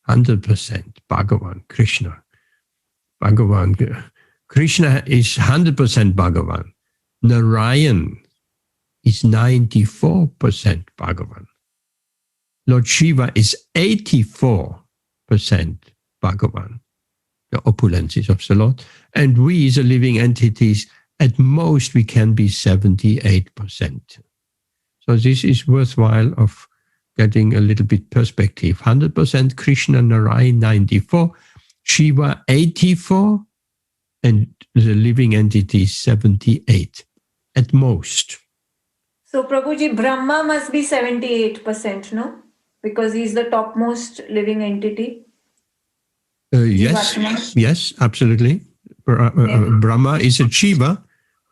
100% Bhagavan, Krishna. Bhagavan. Krishna is 100% Bhagavan. Narayan is 94% Bhagavan. Lord Shiva is 84% Bhagavan, the opulences of the Lord. And we as a living entities, at most we can be 78%. So this is worthwhile of getting a little bit perspective. 100% Krishna, Narayan 94, Shiva 84, and the living entity 78 at most. So Prabhuji, Brahma must be 78%, no? Because he's the topmost living entity. Yes, absolutely. Brahma is a Shiva,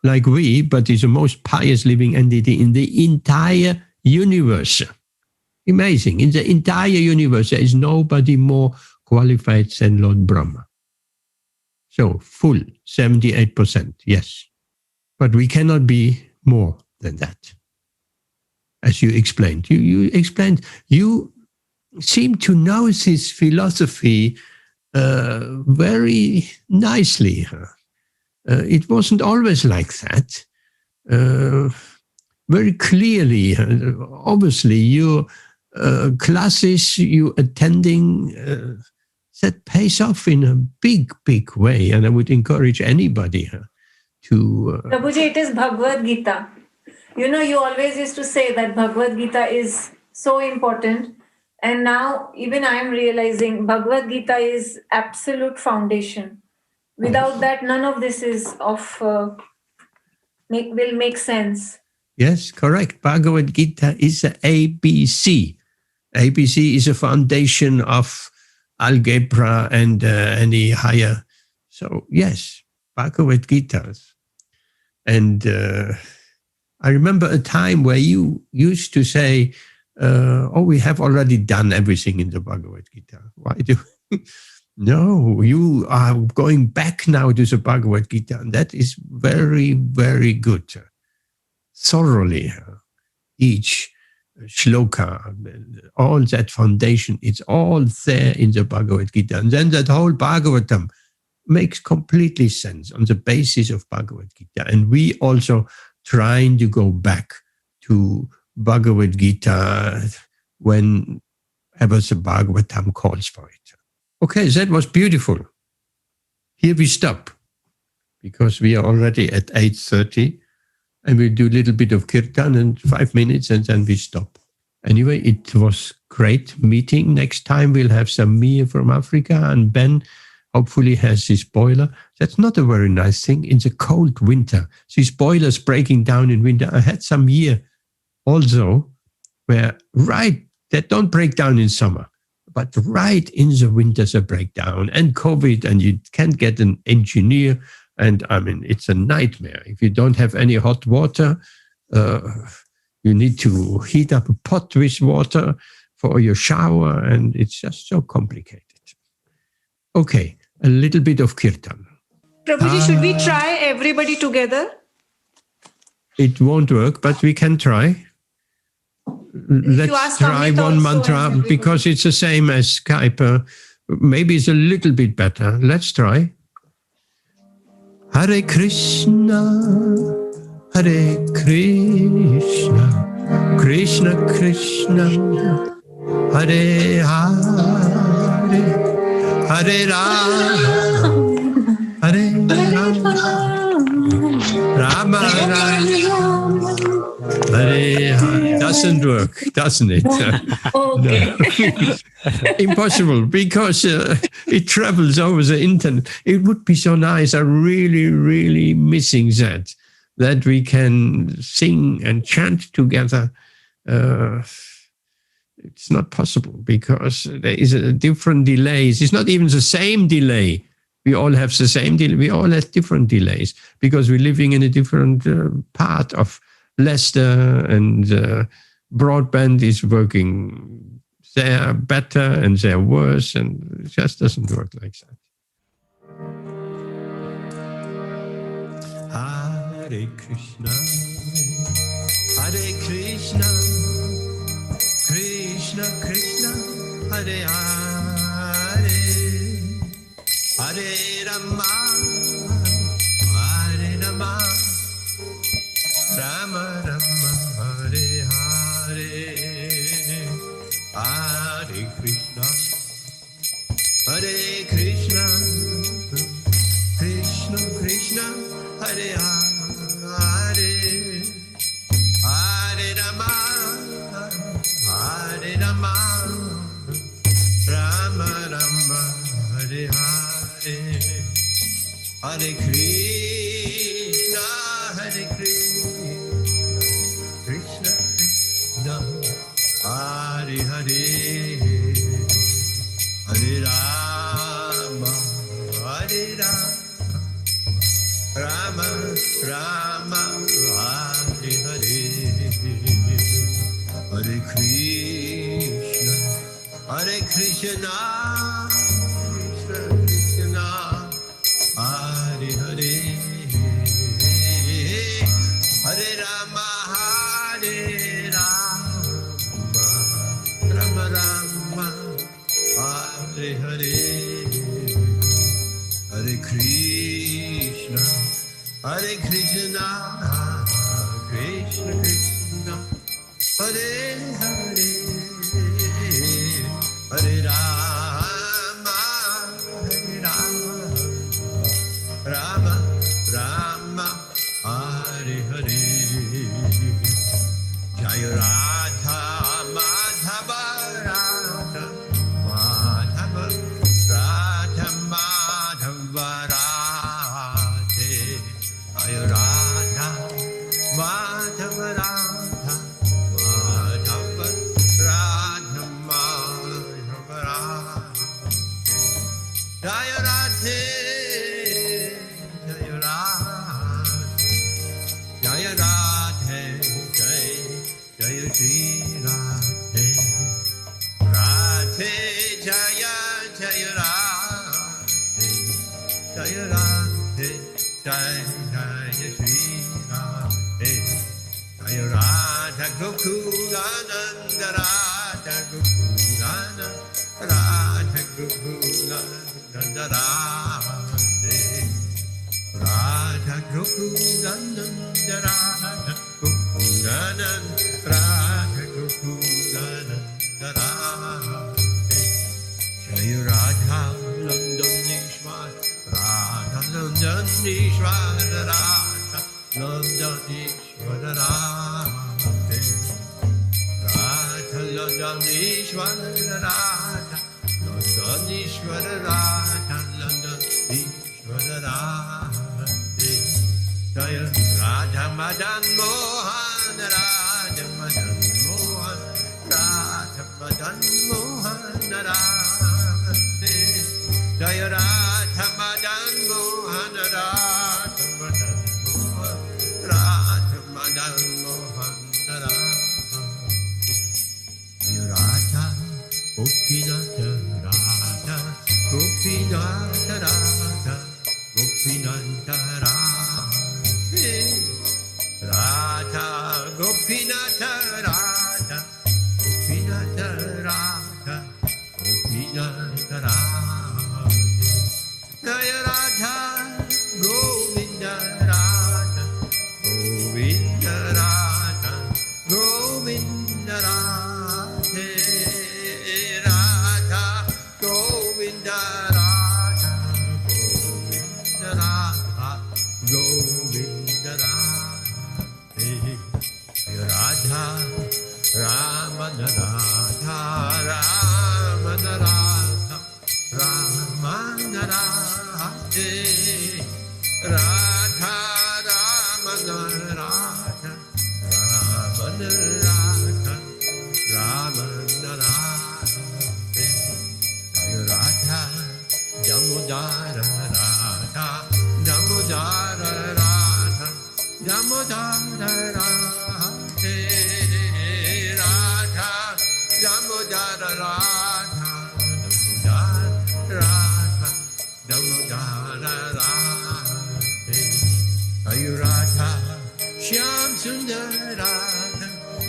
like we, but is the most pious living entity in the entire universe. Amazing. In the entire universe, there is nobody more qualified than Lord Brahma. So full 78%, yes. But we cannot be more than that. As you explained. You explained, you seem to know this philosophy very nicely. It wasn't always like that. Very clearly, obviously, your classes you attending, that pays off in a big, big way. And I would encourage anybody to... Prabhuji, it is Bhagavad Gita. You know, you always used to say that Bhagavad Gita is so important. And now even I am realizing Bhagavad Gita is absolute foundation. Without that, none of this is will make sense. Yes, correct. Bhagavad Gita is a ABC. ABC is a foundation of algebra and any higher. So yes, Bhagavad Gita. And I remember a time where you used to say, we have already done everything in the Bhagavad Gita. Why do No, you are going back now to the Bhagavad Gita, and that is very, very good. Thoroughly. each shloka, all that foundation, it's all there in the Bhagavad Gita. And then that whole Bhagavatam makes completely sense on the basis of Bhagavad Gita. And we also trying to go back to Bhagavad Gita whenever the Bhagavatam calls for it. Okay, that was beautiful. Here we stop, because we are already at 8:30, and we'll do a little bit of Kirtan in 5 minutes, and then we stop. Anyway, it was great meeting. Next time we'll have some Mia from Africa, and Ben hopefully has his boiler. That's not a very nice thing in the cold winter. These boilers breaking down in winter. I had some year also where they don't break down in summer, but right in the winter they break down, and COVID, and you can't get an engineer. And I mean, it's a nightmare. If you don't have any hot water, you need to heat up a pot with water for your shower, and it's just so complicated. Okay, a little bit of Kirtan. Prabhuji, should we try everybody together? It won't work, but we can try. Let's try one mantra, because it's the same as Skype. Maybe it's a little bit better. Let's try. Hare Krishna, Hare Krishna, Krishna Krishna, Hare Hare, Hare Rama, Hare Rama, Rama Rama, Hare Hare. Doesn't work, doesn't it? Okay. No. Impossible, because it travels over the internet. It would be so nice. I'm really, really missing that we can sing and chant together. It's not possible, because there is a different delays. It's not even the same delay. We all have the same delay. We all have different delays, because we're living in a different part of Leicester, and broadband is working there better and there worse, and it just doesn't work like that. Hare Krishna, Hare Krishna, Krishna Krishna, Hare Hare, Hare Rama, Hare Rama, Rama Rama, Hare Hare, Hare Krishna, Hare Krishna, Krishna Krishna, Hare Hare, Hare Rama, Hare Rama, Rama Rama, Hare Hare, Hare Krishna, Hare Krishna, Krishna Krishna, Hare Hare, Hare Rama, Hare Rama, Rama Rama, Hare Hare, Hare Krishna, Hare Krishna, Krishna Krishna, Hare Hare, Hare Rama, Hare Rama, Rama Rama, Hare Hare, Hare Krishna, Hare Krishna, Krishna Krishna, Hare Hare, Hare Rama, Hare Rama, Rama Rama, Hare Hare, Jaya Radha Madhava, Radha Madhava, Radha Madhava, Radhe, Jaya Radha Madhava, Radha Madhava, Gokulananda Radha Gokulana Radha Gokulananda Radha Gokulananda Radha Gokulananda Radha Gokulananda Jaya Radha Londonishwar Radha Londonishwar Radha Londonishwar Radha Londonishwar Radha Londonishwar Radha Londonishwar Radha Jaya Radha Madan Mohan Radha Madan Mohan Radha Madan Mohan Radha Jaya Radha Madan Mohan Radha Madan Mohan Radha Madan Mohan Radha Radha Gopinatha Radha Gopinatha Radha Gopinatha Radha Gopinatha Radha Gopinatha Radha Gopinatha Radha Jaya Radha Govinda Radha Govinda Radha Govinda Radha Radha Govinda Radha Govinda Radha Govinda Radha Ramana Radha Ramana Radha Ramana Radha Radha Ramana Radha Ramana Radha Ramana Radha Radha Damodara Radha Damodara Radha Damodara Radha Radha Damodara Radha Damodara Radha Damodara Radha Radha Shyam Sundar Radha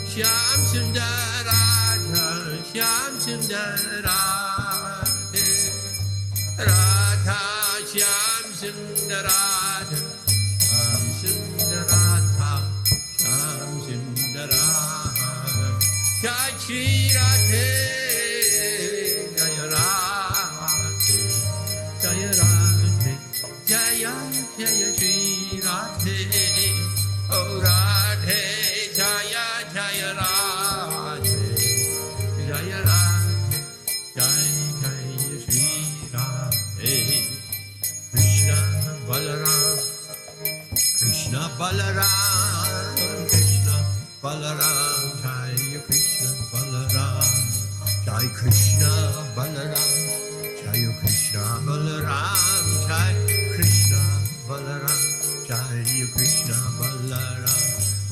Shyam Sundar Radha Shyam Sundar Radha Radha Shyam Sundar Radha Shyam Sundar Radha Shyam Sundar Radha Jai Shri Radhe Jaya Radhe Jaya Radhe Jaya Jaya Shri Radhe Oh Radhe Jaya Jaya Radhe Jaya Radhe Jaya Jaya Shri Radhe Krishna Balaram Krishna Balaram Krishna Balaram Jaya Krishna Balaram Jai Krishna Balaram Jaya Krishna Balaram Jai Krishna Balaram Jaya Krishna Balaram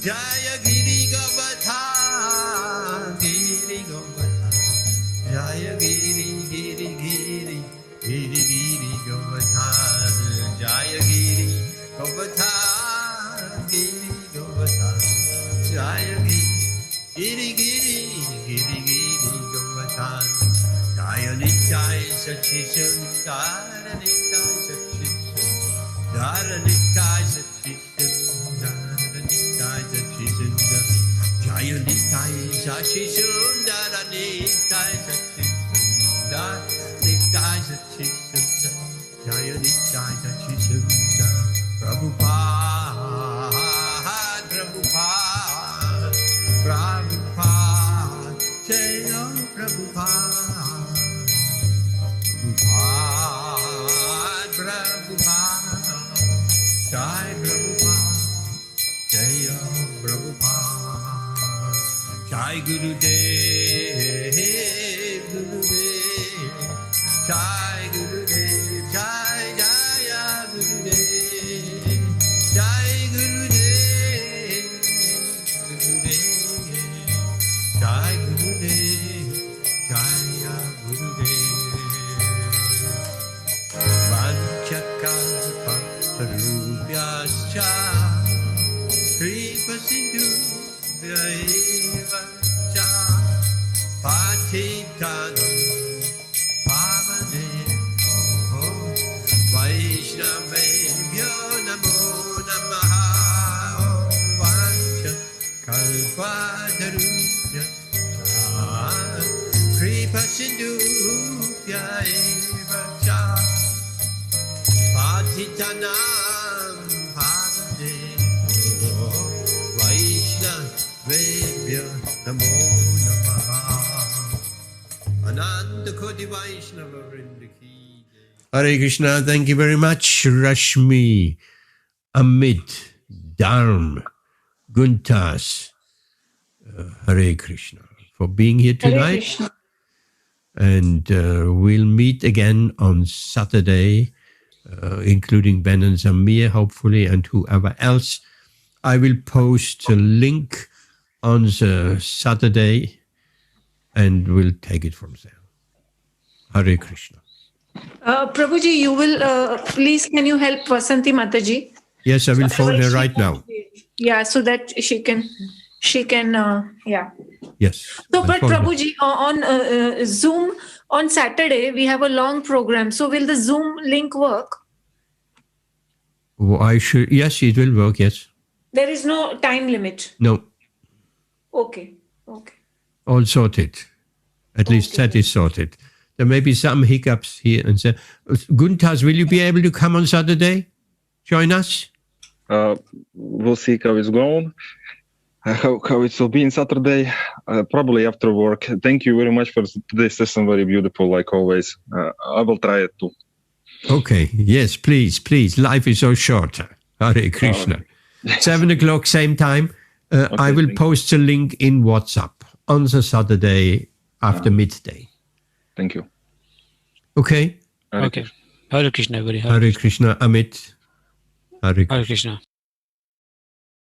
Jaya Giri Govardhan Giri Govardhan Jaya Giri Giri Giri Giri Giri Govardhan Jaya Giri Govardhan Giri Govardhan Jaya Giri Giri Giri Giri Govardhan Jaya Nitai Sachi Sundara Nitai Sachi Sundara Nitai Sachi Sundara Nitai Sachi Sundara Jaya Nitai Sachi Sundara Nitai Sachi Sundara Nitai Sachi Sundara Jaya Nitai Sachi Sundara Prabhupada Prabhupada Prabhupada Jaya Prabhupada Prabhupada Jai Prabhupada Jaya Prabhupada Jai Gurudev Gurudev Jai Gurudev Jai Jaya Gurudev Jai Gurudev Gurudev Jai Gurudev Jaya Gurudev Vanchakalpa Rubhyascha Kripa Sindhu Jai Vaishnavebhyo namo namaha vancha kalpatarubhya kripa sindhubhya eva cha patitanam bhavadebhyo Vaishnavebhyo namo namaha Ananda Koti Vaishnava Vrinda ki Hare Krishna, thank you very much, Rashmi, Amit, Dharm, Guntas, Hare Krishna, for being here tonight. And we'll meet again on Saturday, including Ben and Zamir, hopefully, and whoever else. I will post a link on the Saturday, and we'll take it from there. Hare Krishna. Prabhuji, you will please can you help Vasanti Mataji? Yes, I will phone her right now. Yeah, so that she can yeah. Yes. So, but Prabhuji, on Zoom on Saturday we have a long program. So, will the Zoom link work? Oh, yes, it will work. Yes. There is no time limit. No. Okay. All sorted. At least that is sorted. There may be some hiccups here and there. Guntas, will you be able to come on Saturday? Join us? We'll see how it's going. How it will be on Saturday, probably after work. Thank you very much for today's session. Very beautiful, like always. I will try it too. Okay. Yes, please. Life is so short. Hare Krishna. 7 o'clock, same time. Okay, I will post a link in WhatsApp on the Saturday after midday. Thank you. Okay. Okay. Hare Krishna, everybody. Hare Krishna, Amit. Hare Krishna.